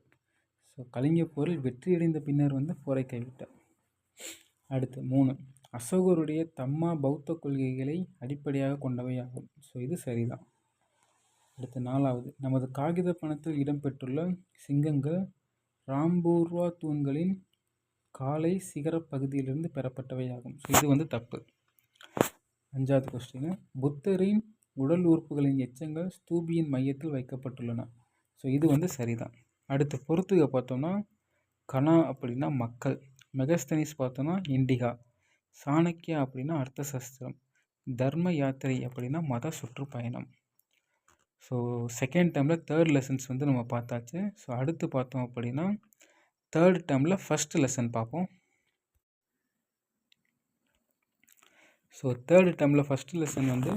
ஸோ கலிங்க போரில் வெற்றியடைந்த பின்னர் வந்து போரை கைவிட்டார். அடுத்து 3, அசோகருடைய தம்மா பௌத்த கொள்கைகளை அடிப்படையாக கொண்டவை ஆகும். ஸோ இது சரிதான். அடுத்து 4வது, நமது காகித பணத்தில் இடம்பெற்றுள்ள சிங்கங்கள் ராம்பூர்வா தூண்களின் காலை சிகர பகுதியிலிருந்து பெறப்பட்டவையாகும். ஸோ இது வந்து தப்பு. 5வது கொஸ்டின், புத்தரின் உடல் உறுப்புகளின் எச்சங்கள் ஸ்தூபியின் மையத்தில் வைக்கப்பட்டுள்ளன. ஸோ இது வந்து சரிதான். அடுத்து பொறுத்துக பார்த்தோம்னா கனா அப்படின்னா மக்கள், மெகஸ்தனிஸ் பார்த்தோன்னா இண்டிகா, சாணக்கியா அப்படின்னா அர்த்தசாஸ்திரம், தர்ம யாத்திரை அப்படின்னா மத சுற்றுப்பயணம். ஸோ செகண்ட் டேர்மில் தேர்ட் லெசன்ஸ் வந்து நம்ம பார்த்தாச்சு. ஸோ அடுத்து பார்த்தோம் அப்படின்னா தேர்ட் டேர்மில் ஃபஸ்ட்டு லெசன் பார்ப்போம். ஸோ தேர்டு டேர்மில் ஃபஸ்ட்டு லெசன் வந்து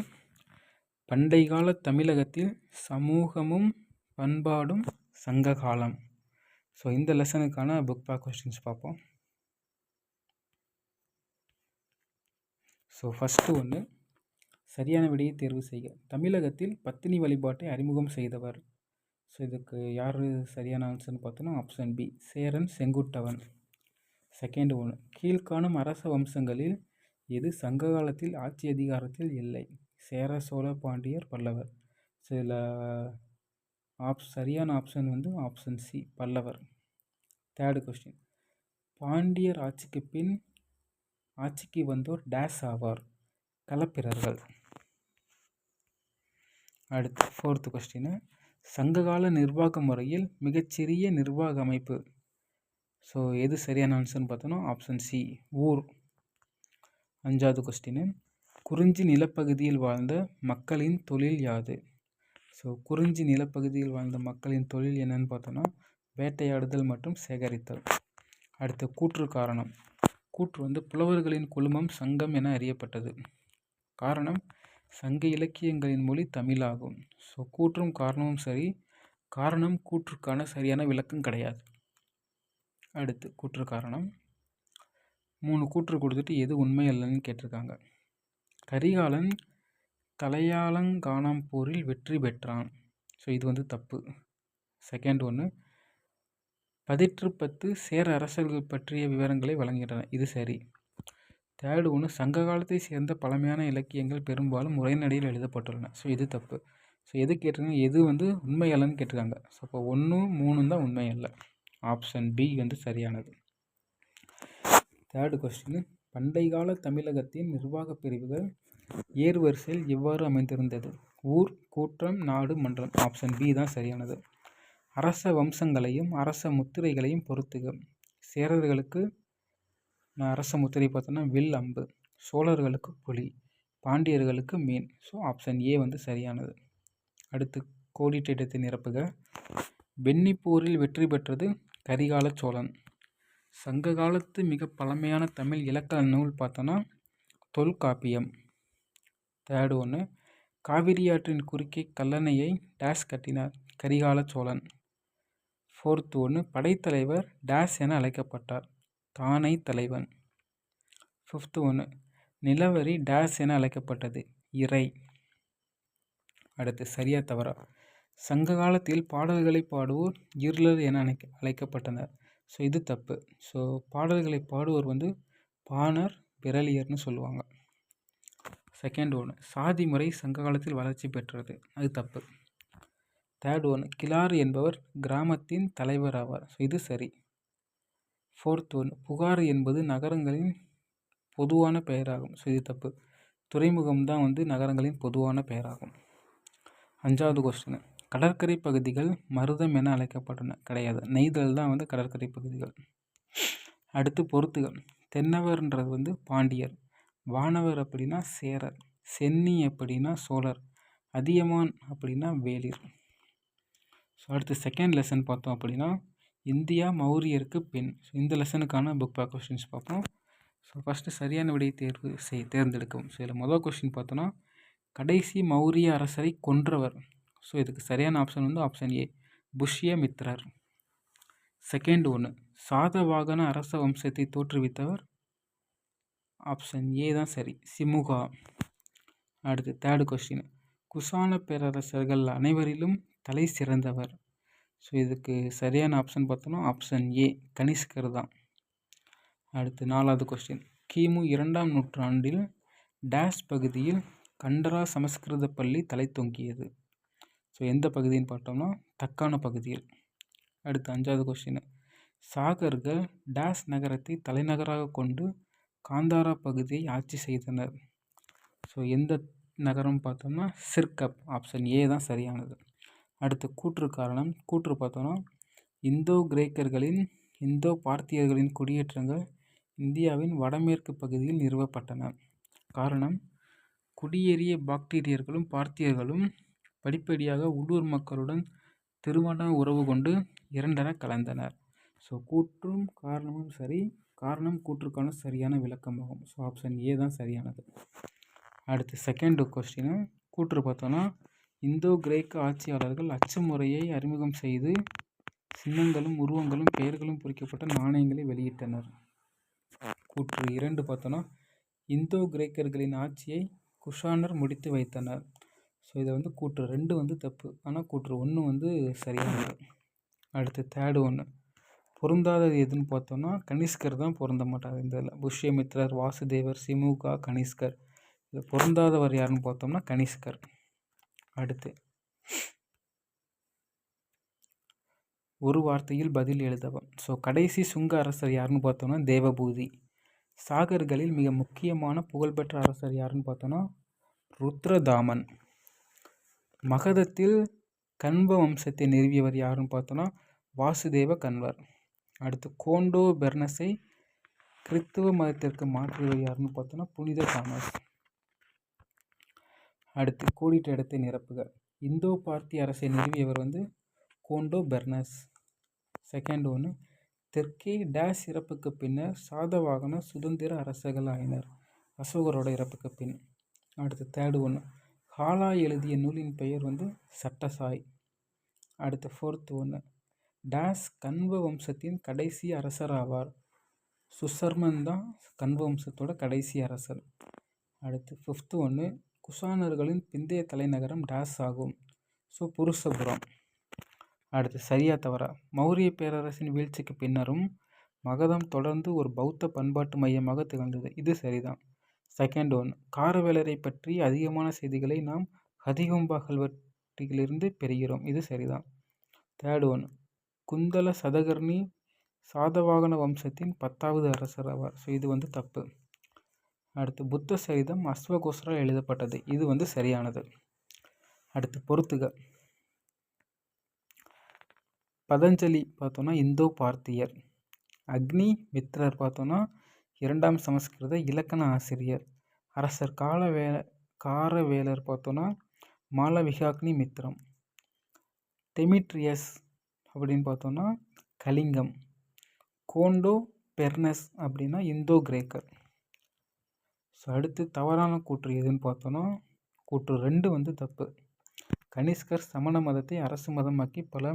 பண்டை கால தமிழகத்தில் சமூகமும் பண்பாடும் சங்ககாலம். ஸோ இந்த லெசனுக்கான புக் பேக் கொஸ்டின்ஸ் பார்ப்போம். ஸோ ஃபஸ்ட்டு ஒன்று, சரியான விடையை தேர்வு செய்க. தமிழகத்தில் பத்தினி வழிபாட்டை அறிமுகம் செய்தவர். ஸோ இதுக்கு யார் சரியான ஆன்சர்னு பார்த்தோன்னா option B, Cheran Senguttuvan. Second ஒன்று, கீழ்காணும் அரச வம்சங்களில் எது சங்க காலத்தில் ஆட்சி அதிகாரத்தில் இல்லை? சேர, சோழ, பாண்டியர், பல்லவர். ஸோ இதில் சரியான ஆப்ஷன் வந்து ஆப்ஷன் சி, பல்லவர். தேர்டு கொஸ்டின், பாண்டியர் ஆட்சிக்கு பின் ஆட்சிக்கு வந்தோர் டேஸ் ஆவார்? களப்பிரர்கள். அடுத்து ஃபோர்த்து கொஸ்டின், சங்ககால நிர்வாக முறையில் மிகச்சிறிய நிர்வாக அமைப்பு. ஸோ எது சரியான ஆன்சர்னு பார்த்தோன்னா ஆப்ஷன் சி, ஊர். அஞ்சாவது கொஸ்டின், குறிஞ்சி நிலப்பகுதியில் வாழ்ந்த மக்களின் தொழில் யாது? ஸோ குறிஞ்சி நிலப்பகுதியில் வாழ்ந்த மக்களின் தொழில் என்னன்னு பார்த்தோன்னா வேட்டையாடுதல் மற்றும் சேகரித்தல். அடுத்து கூற்று காரணம். கூற்று வந்து புலவர்களின் குழுமம் சங்கம் என அறியப்பட்டது. காரணம், சங்க இலக்கியங்களின் மொழி தமிழாகும். ஸோ கூற்றும் காரணமும் சரி, காரணம் கூற்றுக்கான சரியான விளக்கம் கிடையாது. அடுத்து கூற்று காரணம், 3 கூற்று கொடுத்துட்டு எது உண்மை அல்லன்னு கேட்டிருக்காங்க. கரிகாலன் தலையாலங்கானம் போரில் வெற்றி பெற்றான். ஸோ இது வந்து தப்பு. செகண்ட் ஒன்று, 10 சேர அரசர்கள் பற்றிய விவரங்களை வழங்குகின்றன. இது சரி. தேர்டு ஒன்று, சங்க காலத்தை சேர்ந்த பழமையான இலக்கியங்கள் பெரும்பாலும் உரைநடையில் எழுதப்பட்டுள்ளன. ஸோ இது தப்பு. ஸோ எது கேட்டிருக்காங்க, எது வந்து உண்மை அல்லன்னு கேட்டிருக்காங்க. ஸோ அப்போ 1, 3 தான் உண்மை அல்ல. ஆப்ஷன் பி வந்து சரியானது. தேர்டு கொஸ்டின், பண்டை கால தமிழகத்தின் நிர்வாக பிரிவுகள் ஏறுவரிசையில் எவ்வாறு அமைந்திருந்தது? ஊர், கூற்றம், நாடு, மன்றம். ஆப்ஷன் பி தான் சரியானது. அரச வம்சங்களையும் அரச முத்திரைகளையும் பொறுத்துக. சேரர்களுக்கு அரச முத்திரை பார்த்தோன்னா வில், அம்பு. சோழர்களுக்கு புலி, பாண்டியர்களுக்கு மீன். ஸோ ஆப்ஷன் ஏ வந்து சரியானது. அடுத்து கோடிட்ட இடத்தை நிரப்புக. வெண்ணிப்போரில் வெற்றி பெற்றது கரிகால சோழன். சங்க காலத்து மிக பழமையான தமிழ் இலக்கண நூல் பார்த்தோன்னா தொல்காப்பியம். தேர்டு ஒன்று, காவிரி ஆற்றின் குறுக்கே கல்லணையை டேஸ் கட்டினார்? கரிகால சோழன். ஃபோர்த்து ஒன்று, படைத்தலைவர் டேஸ் என அழைக்கப்பட்டார்? தானை தலைவன். ஃபிஃப்த்து ஒன்று, நிலவரி டேஸ் என அழைக்கப்பட்டது? இறை. அடுத்து சரியா தவறா? சங்க காலத்தில் பாடல்களை பாடுவோர் இருளர் என அழைக்கப்பட்டனர். ஸோ இது தப்பு. ஸோ பாடல்களை பாடுவோர் வந்து பாணர், விரலியர்னு சொல்லுவாங்க. செகண்ட் ஒன்று, சாதி முறை சங்க காலத்தில் வளர்ச்சி பெற்றது. அது தப்பு. தேர்ட் ஒன்று, கிளார் என்பவர் கிராமத்தின் தலைவர் ஆவார். ஸோ இது சரி. ஃபோர்த் ஒன்று, புகார் என்பது நகரங்களின் பொதுவான பெயராகும். ஸோ இது தப்பு. துறைமுகம் தான் வந்து நகரங்களின் பொதுவான பெயராகும். அஞ்சாவது கொஸ்டின், கடற்கரை பகுதிகள் மருதம் என அழைக்கப்பட்டன? கிடையாது. நெய்தல் தான் வந்து கடற்கரை பகுதிகள். அடுத்து பொறுத்துகள். தென்னவர்ன்றது வந்து பாண்டியர், வானவர் அப்படின்னா சேரர், சென்னி அப்படின்னா சோழர், அதியமான் அப்படின்னா வேளிர். ஸோ அடுத்து செகண்ட் லெசன் பார்த்தோம் அப்படின்னா இந்தியா மௌரியருக்கு பின். ஸோ இந்த லெசனுக்கான புக் பேக் கொஸ்டின்ஸ் பார்ப்போம். ஸோ ஃபஸ்ட்டு சரியான விடையை தேர்ந்தெடுக்கவும். ஸோ இதில் முதல் கொஸ்டின் பார்த்தோன்னா கடைசி மௌரிய அரசரை கொன்றவர். ஸோ இதுக்கு சரியான ஆப்ஷன் வந்து ஆப்ஷன் ஏ, புஷ்யமித்ரர். செகண்ட் ஒன்று, சாதவாகன அரச வம்சத்தை தோற்றுவித்தவர்? ஆப்ஷன் ஏ தான் சரி, சிமுகா. அடுத்து தேர்டு கொஸ்டின், குசான பேரரசர்கள் அனைவரிலும் தலை சிறந்தவர். ஸோ இதுக்கு சரியான ஆப்ஷன் பார்த்தோன்னா ஆப்ஷன் ஏ, கனிஷ்கர் தான். அடுத்து நாலாவது கொஸ்டின், கிமு 2ஆம் நூற்றாண்டில் டேஷ் பகுதியில் கண்டரா சமஸ்கிருத பள்ளி தலை தொங்கியது? ஸோ எந்த பகுதின்னு பார்த்தோம்னா தக்கான பகுதியில். அடுத்து அஞ்சாவது கொஸ்டின், சாகர்கள் டேஷ் நகரத்தை தலைநகராக கொண்டு காந்தாரா பகுதியை ஆட்சி செய்தனர்? ஸோ எந்த நகரம் பார்த்தோம்னா சிர்கப். ஆப்ஷன் ஏ தான் சரியானது. அடுத்து கூற்று காரணம். கூற்று பார்த்தோன்னா இந்தோ கிரேக்கர்களின் இந்தோ பார்த்தியர்களின் குடியேற்றங்கள் இந்தியாவின் வடமேற்கு பகுதியில் நிறுவப்பட்டன. காரணம், குடியேறிய பாக்டீரியர்களும் பார்த்தியர்களும் படிப்படியாக உள்ளூர் மக்களுடன் திருமண உறவு கொண்டு இரண்டென கலந்தனர். ஸோ கூற்றும் காரணமும் சரி, காரணம் கூற்றுக்கான சரியான விளக்கமாகும். ஸோ ஆப்ஷன் ஏ தான் சரியானது. அடுத்து செகண்ட் கொஸ்டின், கூற்று பார்த்தோன்னா இந்தோ கிரேக்க ஆட்சியாளர்கள் அச்சு முறையை அறிமுகம் செய்து சின்னங்களும் உருவங்களும் பெயர்களும் பொறிக்கப்பட்ட நாணயங்களை வெளியிட்டனர். கூற்று 2 பார்த்தோன்னா இந்தோ கிரேக்கர்களின் ஆட்சியை குஷானர் முடித்து வைத்தனர். ஸோ இதை வந்து கூற்று 2 வந்து தப்பு, ஆனால் கூற்று 1 வந்து சரியானது. அடுத்து தேர்டு 1 பொருந்தாதது எதுன்னு பார்த்தோன்னா கனிஷ்கர் தான் பொருந்த மாட்டார். இந்த இதில் புஷ்யமித்ரர், வாசுதேவர், சிமுகா, கனிஷ்கர். இது பொருந்தாதவர் யாருன்னு பார்த்தோம்னா கனிஷ்கர். அடுத்து ஒரு வார்த்தையில் பதில் எழுதவும். ஸோ கடைசி சுங்க அரசர் யாருன்னு பார்த்தோன்னா தேவபூதி. சாகர்களில் மிக முக்கியமான புகழ்பெற்ற அரசர் யாருன்னு பார்த்தோன்னா ருத்ரதாமன். மகதத்தில் கண்வ வம்சத்தை நிறுவியவர் யாருன்னு பார்த்தோன்னா வாசுதேவ கன்வர். அடுத்து கோண்டோ பெர்னஸை கிறித்துவ மதத்திற்கு மாற்றியவர் யாருன்னு பார்த்தோன்னா புனித தாமஸ். அடுத்து கோடிட்ட இடத்தை நிரப்புக. இந்தோ பார்த்திய அரசை நிறுவியவர் வந்து கோண்டோ பெர்னஸ். செகண்ட் 1 தெற்கே டேஸ் இறப்புக்கு பின்னர் சாதவாகன சுதந்திர அரசர்கள் ஆயினர், அசோகரோட இறப்புக்கு பின். அடுத்து தேர்டு 1 ஹாலா எழுதிய நூலின் பெயர் வந்து சட்டசாய். அடுத்து ஃபோர்த் 1 டேஸ் கண்வ வம்சத்தின் கடைசி அரசர் ஆவார். சுசர்மன் தான் கண்வ வம்சத்தோட கடைசி அரசர். அடுத்து ஃபிஃப்த் 1 குஷானர்களின் பிந்தைய தலைநகரம் டேஸ் ஆகும். ஸோ புருஷபுரம். அடுத்து சரியா தவறா? மௌரிய பேரரசின் வீழ்ச்சிக்கு பின்னரும் மகதம் தொடர்ந்து ஒரு பௌத்த பண்பாட்டு மையமாக திகழ்ந்தது. இது சரிதான். செகண்ட் 1 காரவேலரை பற்றி அதிகமான செய்திகளை நாம் ஹதிகும்பா கல்வெட்டிலிருந்து பெறுகிறோம். இது சரிதான். தேர்ட் 1 குந்தல சதகர்ணி சாதவாகன வம்சத்தின் 10வது அரசர் ஆவார். ஸோ இது வந்து தப்பு. அடுத்து புத்த சரிதம் அஸ்வகோசரால் எழுதப்பட்டது. இது வந்து சரியானது. அடுத்து பொறுத்துக. பதஞ்சலி பார்த்தோன்னா இந்தோ பார்த்தியர். அக்னி மித்ரர் பார்த்தோன்னா 2ஆம் சமஸ்கிருத இலக்கண ஆசிரியர். அரசர் காரவேலர் பார்த்தோன்னா மாளவிகாக்னி மித்ரம். டெமிட்ரியஸ் அப்படின்னு பார்த்தோன்னா கலிங்கம். கோண்டோ பெர்னஸ் அப்படின்னா இந்தோ கிரேக்கர். ஸோ அடுத்து தவறான கூற்று எதுன்னு பார்த்தோன்னா கூற்று 2 வந்து தப்பு. கனிஷ்கர் சமண மதத்தை அரசு மதமாக்கி பல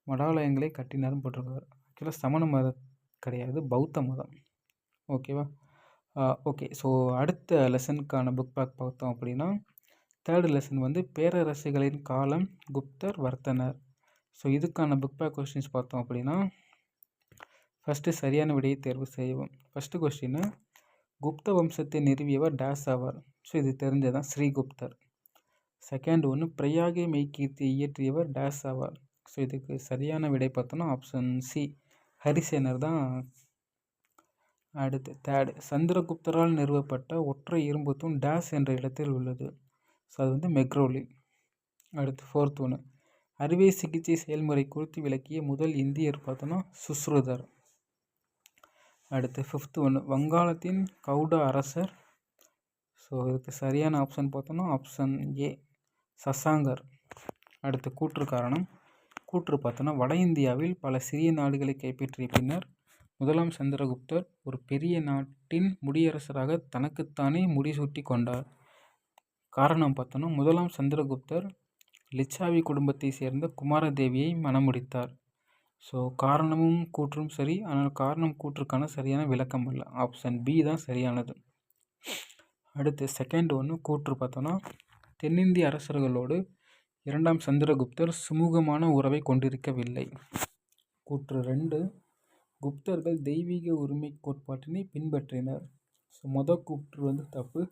மடாலயங்களை கட்டினார்னு போட்டிருக்காரு. ஆக்சுவலாக சமண மதம் கிடையாது, பௌத்த மதம். ஓகேவா? ஓகே. ஸோ அடுத்த லெசனுக்கான புக் பேக் பார்த்தோம் அப்படின்னா தேர்டு லெசன் வந்து பேரரசுகளின் காலம், குப்தர், வர்த்தனர். ஸோ இதுக்கான புக் பேக் கொஸ்டின்ஸ் பார்த்தோம் அப்படின்னா ஃபஸ்ட்டு சரியான விடையை தேர்வு செய்வோம். ஃபஸ்ட்டு கொஸ்டின் குப்த வம்சத்தை நிறுவியவர் டேஸ் ஆவார். ஸோ இது தெரிஞ்சதான் ஸ்ரீகுப்தர். செகண்ட் 1 பிரயாகை மெய்கீர்த்தியை இயற்றியவர் டேஸ் ஆவார். ஸோ இதுக்கு சரியான விடை பார்த்தோன்னா ஆப்ஷன் சி ஹரிசேனர் தான். அடுத்து தேர்டு சந்திரகுப்தரால் நிறுவப்பட்ட ஒற்றை இரும்பு தூண் டேஸ் என்ற இடத்தில் உள்ளது. ஸோ அது வந்து மெக்ரோலி. அடுத்து ஃபோர்த் 1 அறுவை சிகிச்சை செயல்முறை குறித்து விளக்கிய முதல் இந்தியர் பார்த்தோன்னா சுஸ்ருதர். அடுத்து ஃபிஃப்த் 1 வங்காளத்தின் கவுடா அரசர். ஸோ இதுக்கு சரியான ஆப்ஷன் பார்த்தோன்னா ஆப்ஷன் ஏ சசாங்கர். அடுத்து கூற்று காரணம். கூற்று பார்த்தோன்னா வட இந்தியாவில் பல சிறிய நாடுகளை கைப்பற்றிய பின்னர் முதலாம் சந்திரகுப்தர் ஒரு பெரிய நாட்டின் முடியரசராக தனக்குத்தானே முடிசூட்டி கொண்டார். காரணம் பார்த்தோன்னா முதலாம் சந்திரகுப்தர் லிச்சாவி குடும்பத்தை சேர்ந்த குமாரதேவியை மணமுடித்தார். ஸோ காரணமும் கூற்றும் சரி, ஆனால் காரணம் கூற்றுக்கான சரியான விளக்கம் அல்ல. ஆப்ஷன் பி தான் சரியானது. அடுத்து செகண்ட் 1 கூற்று பார்த்தோன்னா தென்னிந்திய அரசர்களோடு 2ஆம் சந்திரகுப்தர் சுமூகமான உறவை கொண்டிருக்கவில்லை. கூற்று 2 குப்தர்கள் தெய்வீக உரிமை கோட்பாட்டினை பின்பற்றினர். ஸோ மொதல் கூற்று வந்து தப்பு,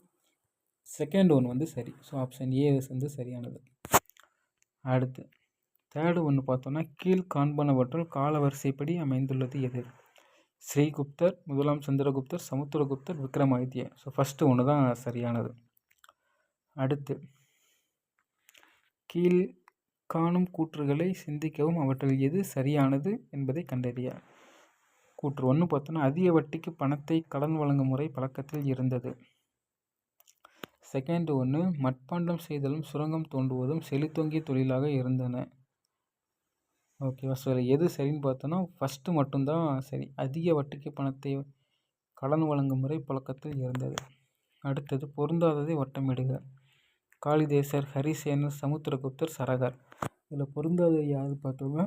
செகண்ட் 1 வந்து சரி. ஸோ ஆப்ஷன் ஏ வந்து சரியானது. அடுத்து தேர்டு 1 பார்த்தோன்னா கீழ் காண்பனவற்றுள் காலவரிசைப்படி அமைந்துள்ளது எது? ஸ்ரீகுப்தர், முதலாம் சந்திரகுப்தர், சமுத்திரகுப்தர், விக்ரமாதித்ய. ஸோ ஃபஸ்ட்டு 1 தான் சரியானது. அடுத்து கீழ் காணும் கூற்றுகளை சிந்திக்கவும் அவற்றில் எது சரியானது என்பதை கண்டறிய. கூற்று 1 பார்த்தோன்னா அதிக வட்டிக்கு பணத்தை கடன் வழங்கும் முறை பழக்கத்தில் இருந்தது. செகண்ட் 1 மட்பாண்டம் செய்தலும் சுரங்கம் தோண்டுவதும் செழித்தோங்கிய தொழிலாக இருந்தன. ஓகேவா? ஸோ எது சரின்னு பார்த்தோன்னா ஃபஸ்ட்டு மட்டும்தான் சரி. அதிக வட்டிக்கு பணத்தை கடன் வழங்கும் முறை பழக்கத்தில் இருந்தது. அடுத்தது பொருந்தாததை வட்டமிடுக. காளிதேசர், ஹரிசேனர், சமுத்திரகுப்தர், சரகர். இதில் பொருந்தாத யார் பார்த்தோம்னா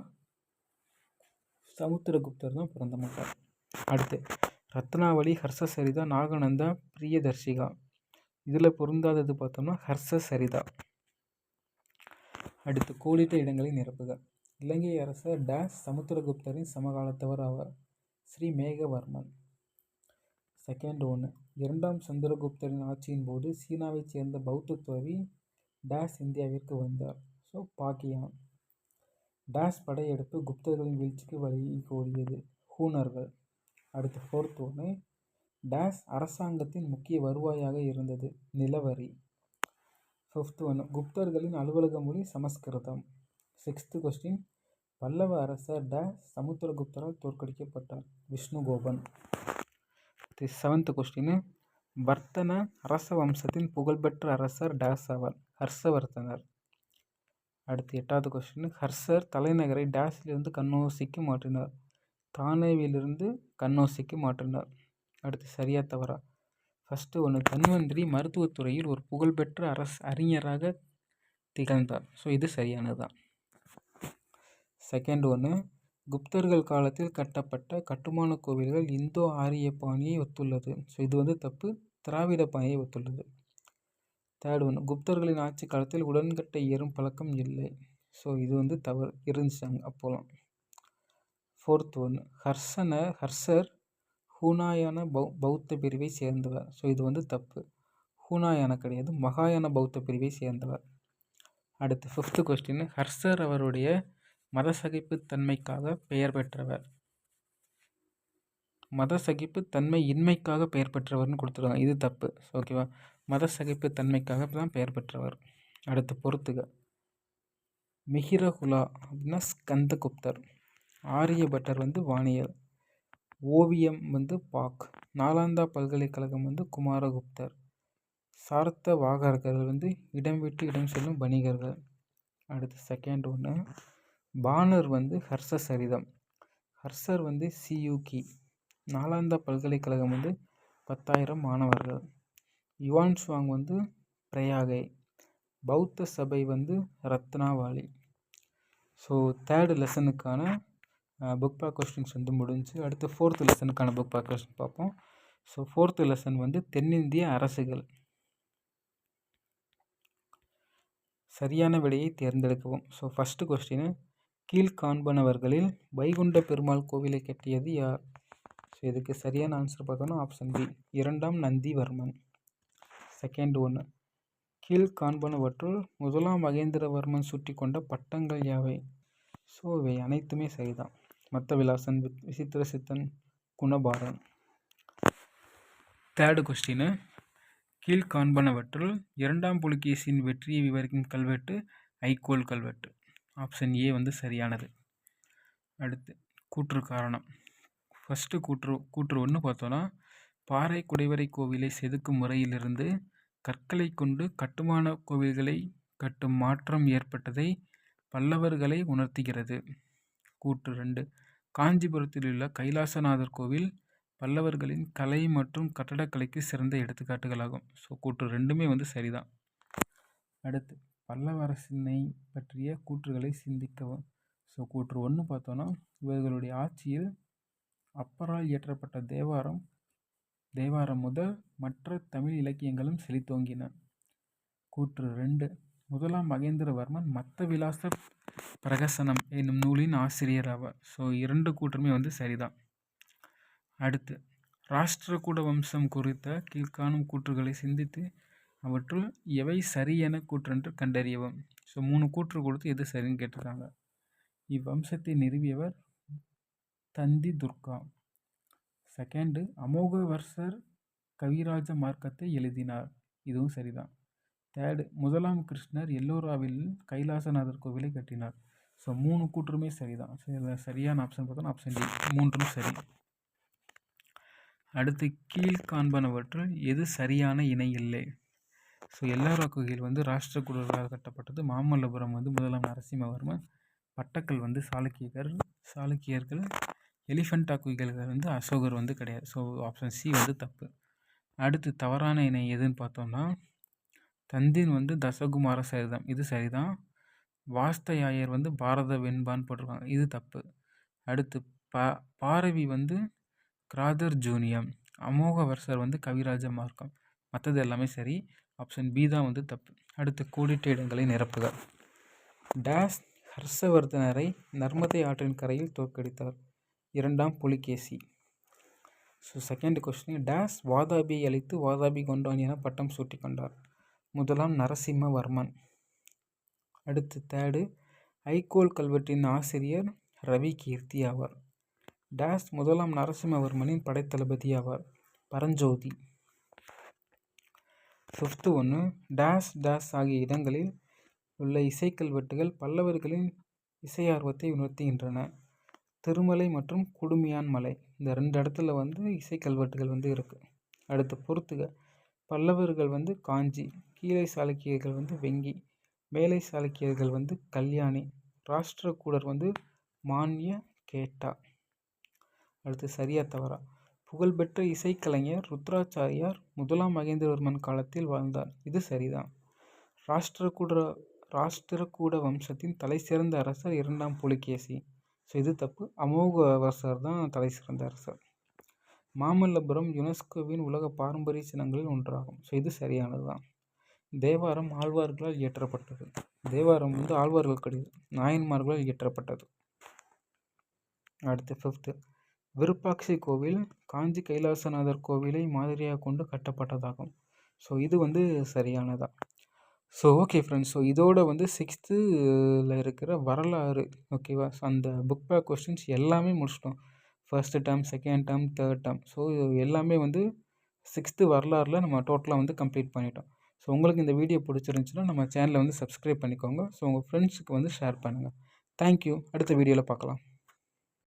சமுத்திரகுப்தர் தான் பொருந்த மாட்டார். அடுத்து ரத்னாவளி, ஹர்ஷசரிதா, நாகநந்தா, பிரியதர்ஷிகா. இதில் பொருந்தாதது பார்த்தோம்னா ஹர்ஷசரிதா. அடுத்து கோடிட்ட இடங்களை நிரப்புக. இலங்கை அரசர் டேஸ் சமுத்திரகுப்தரின் சமகாலத்தவர் ஆவார். ஸ்ரீ மேகவர்மன். செகண்ட் ஒன்று, இரண்டாம் சந்திரகுப்தரின் ஆட்சியின் போது சீனாவைச் சேர்ந்த பௌத்த துறவி டேஸ் இந்தியாவிற்கு வந்தார். ஸோ பாக்கியான். டேஸ் படையெடுப்பு குப்தர்களின் வீழ்ச்சிக்கு வழிகோலியது. ஹூனர்கள். அடுத்து ஃபோர்த் ஒன்று, டேஸ் அரசாங்கத்தின் முக்கிய வருவாயாக இருந்தது. நிலவரி. ஃபிஃப்த் ஒன்று, குப்தர்களின் அலுவலக மொழி சமஸ்கிருதம். சிக்ஸ்த்து கொஸ்டின், பல்லவ அரசர் டேஸ் சமுத்திரகுப்தரால் தோற்கடிக்கப்பட்டார். விஷ்ணுகோபன். செவன்த் கொஸ்டின், வர்த்தன அரச வம்சத்தின் புகழ்பெற்ற அரசர் டேஸ் ஆவார். ஹர்ஷவர்தனர். அடுத்து எட்டாவது கொஸ்டின், ஹர்ஷர் தலைநகரை டேஸிலிருந்து கன்னௌசிக்கு மாற்றினார். தானேவிலிருந்து கன்னௌசிக்கு மாற்றினார். அடுத்து சரியா தவறா? ஃபஸ்ட்டு ஒன்று, தன்வந்திரி மருத்துவத்துறையில் ஒரு புகழ்பெற்ற அறிஞராக திகழ்ந்தார். ஸோ இது சரியானது தான். செகண்ட் ஒன்று, குப்தர்கள் காலத்தில் கட்டப்பட்ட கட்டுமான கோவில்கள் இந்தோ ஆரிய பாணியை ஒத்துள்ளது. ஸோ இது தப்பு, திராவிட பாணியை ஒத்துள்ளது. தேர்ட் ஒன்று, குப்தர்களின் ஆட்சி காலத்தில் உடன்கட்டை ஏறும் பழக்கம் இல்லை. ஸோ இது தவறு, இருந்துச்சாங்க அப்போலாம். ஃபோர்த் ஒன்று, ஹர்ஷர் ஹூனாயான பௌத்த பிரிவை சேர்ந்தவர். ஸோ இது தப்பு, ஹூனாயான கிடையாது, மகாயான பௌத்த பிரிவை சேர்ந்தவர். அடுத்து ஃபிஃப்த்து கொஸ்டின், ஹர்ஷர் அவருடைய மதசகிப்புத்தன்மைக்காக பெயர் பெற்றவர். மதசகிப்புத்தன்மை இன்மைக்காக பெயர் பெற்றவர்னு கொடுத்துருக்காங்க, இது தப்பு. ஓகேவா, மதசகிப்புத்தன்மைக்காக தான் பெயர் பெற்றவர். அடுத்து பொறுத்துக. மிஹிரகுலா அப்படின்னா ஸ்கந்தகுப்தர். ஆரியபட்டர் வாணியர். ஓவியம் பாக். நாலந்தா பல்கலைக்கழகம் குமாரகுப்தர். சார்த்த வாகர்கள் இடம் விட்டு இடம் செல்லும் வணிகர்கள். அடுத்து செகண்ட் ஒன்று, பானர் ஹர்ஷசரிதம். ஹர்ஷர் சியூகி. நாலந்தா பல்கலைக்கழகம் 10,000 மாணவர்கள். யுவான் சுவாங் பிரயாகை. பௌத்த சபை ரத்னாவாளி. ஸோ தேர்டு லெசனுக்கான புக் பேக் கொஸ்டின்ஸ் முடிஞ்சு. அடுத்து ஃபோர்த்து லெசனுக்கான புக் பேக் கொஸ்டின் பார்ப்போம். ஸோ ஃபோர்த்து லெசன் தென்னிந்திய அரசுகள். சரியான விடையை தேர்ந்தெடுக்கவும். ஸோ ஃபஸ்ட்டு கொஸ்டின், கீழ்காண்பனவர்களில் வைகுண்ட பெருமாள் கோவிலை கட்டியது யார்? ஸோ இதுக்கு சரியான ஆன்சர் பார்த்தோன்னா ஆப்ஷன் பி, இரண்டாம் நந்திவர்மன். செகண்ட் ஒன்று, கீழ்காண்பனவற்றுள் முதலாம் மகேந்திரவர்மன் சுட்டி கொண்ட பட்டங்கள் யாவை? ஸோ இவை அனைத்துமே சரிதான். மத்த விலாசன், விசித்திர சித்தன், குணபாரன். தேர்டு கொஸ்டின், கீழ்காண்பனவற்றுள் இரண்டாம் புலிகேசியின் வெற்றியை விவரிக்கும் கல்வெட்டு ஐக்கோல் கல்வெட்டு. ஆப்ஷன் ஏ சரியானது. அடுத்து கூற்று காரணம். ஃபஸ்ட்டு கூற்று ஒன்று பார்த்தோன்னா, பாறை குடைவரை கோவிலை செதுக்கும் முறையிலிருந்து கற்களை கொண்டு கட்டுமான கோவில்களை கட்டும் மாற்றம் ஏற்பட்டதை பல்லவர்களை உணர்த்துகிறது. கூற்று 2, காஞ்சிபுரத்தில் உள்ள கைலாசநாதர் கோவில் பல்லவர்களின் கலை மற்றும் கட்டடக்கலைக்கு சிறந்த எடுத்துக்காட்டுகளாகும். ஸோ கூற்று 2மே சரிதான். அடுத்து பல்லவ அரசினை பற்றிய கூற்றுகளை சிந்திக்கவும். ஸோ கூற்று 1 பார்த்தோன்னா, இவர்களுடைய ஆட்சியில் அப்பரால் இயற்றப்பட்ட தேவாரம் முதல் மற்ற தமிழ் இலக்கியங்களும் செழித்தோங்கின. கூற்று 2, முதலாம் மகேந்திரவர்மன் மத்த விலாச பிரகசனம் என்னும் நூலின் ஆசிரியர் ஆவார். ஸோ 2 கூற்றுமே சரிதான். அடுத்து ராஷ்டிரகூட வம்சம் குறித்த கீழ்காணும் கூற்றுகளை சிந்தித்து அவற்றுள் எவை சரி என கூற்றென்று கண்டறியவும். ஸோ 3 கூற்று கொடுத்து எது சரின்னு கேட்டிருக்காங்க. இவ்வம்சத்தை நிறுவியவர் தந்தி துர்கா. செகண்டு, அமோகவர்ஷர் கவிராஜ மார்க்கத்தை எழுதினார். இதுவும் சரிதான். தேர்டு, முதலாம் கிருஷ்ணர் எல்லோராவில் கைலாசநாதர் கோவிலை கட்டினார். ஸோ 3 கூற்றுமே சரிதான். ஸோ இதில் சரியான ஆப்ஷன் பார்த்தோன்னா ஆப்ஷன் டி, 3ம் சரி. அடுத்து கீழ்காண்பனவற்றுள் எது சரியான இணை இல்லை? ஸோ எல்லாரா கோயில் ராஷ்டிரகூடர்களால் கட்டப்பட்டது. மாமல்லபுரம் முதலாம் நரசிம்மவர்மன். பட்டக்கல் சாளுக்கியர்கள். எலிஃபண்டா கோயில்கள் அசோகர் கிடையாது. ஸோ ஆப்ஷன் சி தப்பு. அடுத்து தவறான இணை எதுன்னு பார்த்தோம்னா, தந்தின் வந்து தசகுமார சரிதம், இது சரிதான். வாஸ்தயாயர் வந்து பாரத வெண்பான்னு போட்டிருக்காங்க, இது தப்பு. அடுத்து பாரவி வந்து கிராதர் ஜூனியம், அமோகவர்சர் வந்து கவிராஜ மார்க்கம், மற்றது எல்லாமே சரி. ஆப்ஷன் பி தான் வந்து தப்பு. அடுத்து கோடிட்ட இடங்களை நிரப்புக. டேஸ் ஹர்ஷவர்தனரை நர்மதை ஆற்றின் கரையில் தோற்கடித்தார்? 2ஆம் புலிகேசி. ஸோ செகண்ட் கொஸ்டின், டேஸ் வாதாபியை அழித்து வாதாபி கொண்டான் என பட்டம் சூட்டி கொண்டார்? 1ஆம் நரசிம்மவர்மன். அடுத்து தேர்டு, ஐகோல் கல்வெட்டின் ஆசிரியர் ரவி கீர்த்தி ஆவார். டேஸ் 1ஆம் நரசிம்மவர்மனின் படைத்தளபதி ஆவார்? பரஞ்சோதி. ஃபிஃப்த்து ஒன்று, டேஸ் டேஸ் ஆகிய இடங்களில் உள்ள இசைக்கல்வெட்டுகள் பல்லவர்களின் இசை ஆர்வத்தை உணர்த்துகின்றன? திருமலை மற்றும் குடுமியான் மலை, இந்த 2 இடத்துல வந்து இசைக்கல்வெட்டுகள் வந்து இருக்குது. அடுத்து பொறுத்துக. பல்லவர்கள் வந்து காஞ்சி, கீழை சாளுக்கியர்கள் வந்து வெங்கி, மேலை சாளுக்கியர்கள் வந்து கல்யாணி, ராஷ்டிரகூடர் வந்து மானிய கேட்டா. அடுத்து சரியா தவறா? புகழ்பெற்ற இசைக்கலைஞர் ருத்ராச்சாரியார் 1ஆம் மகேந்திரவர்மன் காலத்தில் வாழ்ந்தார், இது சரிதான். ராஷ்டிரகூட வம்சத்தின் தலை சிறந்த அரசர் 2ஆம் புலிகேசி, ஸோ இது தப்பு. அமோகவர்சர் தான் தலை சிறந்த அரசர். மாமல்லபுரம் யுனெஸ்கோவின் உலக பாரம்பரிய சின்னங்களில் ஒன்றாகும், ஸோ இது சரியானது தான். தேவாரம் ஆழ்வார்களால் இயற்றப்பட்டது? தேவாரம் வந்து ஆழ்வார்கள் கிடையாது, நாயன்மார்களால் இயற்றப்பட்டது. அடுத்து ஃபிஃப்த்து, விருப்பாட்சி கோவில் காஞ்சி கைலாசநாதர் கோவிலை மாதிரியாக கொண்டு கட்டப்பட்டதாகும், ஸோ இது வந்து சரியானதா? ஸோ ஓகே ஃப்ரெண்ட்ஸ், ஸோ இதோட வந்து 6th இருக்கிற வரலாறு, ஓகேவா, ஸோ அந்த புக் பேக் கொஸ்டின்ஸ் எல்லாமே முடிச்சிட்டோம். First term, second term, third term, so எல்லாமே வந்து 6th வரலாறில் நம்ம டோட்டலாக வந்து கம்ப்ளீட் பண்ணிட்டோம். ஸோ உங்களுக்கு இந்த வீடியோ பிடிச்சிருந்துச்சுன்னா நம்ம சேனலை வந்து சப்ஸ்கிரைப் பண்ணிக்கோங்க. ஸோ உங்கள் ஃப்ரெண்ட்ஸுக்கு வந்து ஷேர் பண்ணுங்கள். தேங்க்யூ. அடுத்த வீடியோவில் பார்க்கலாம்.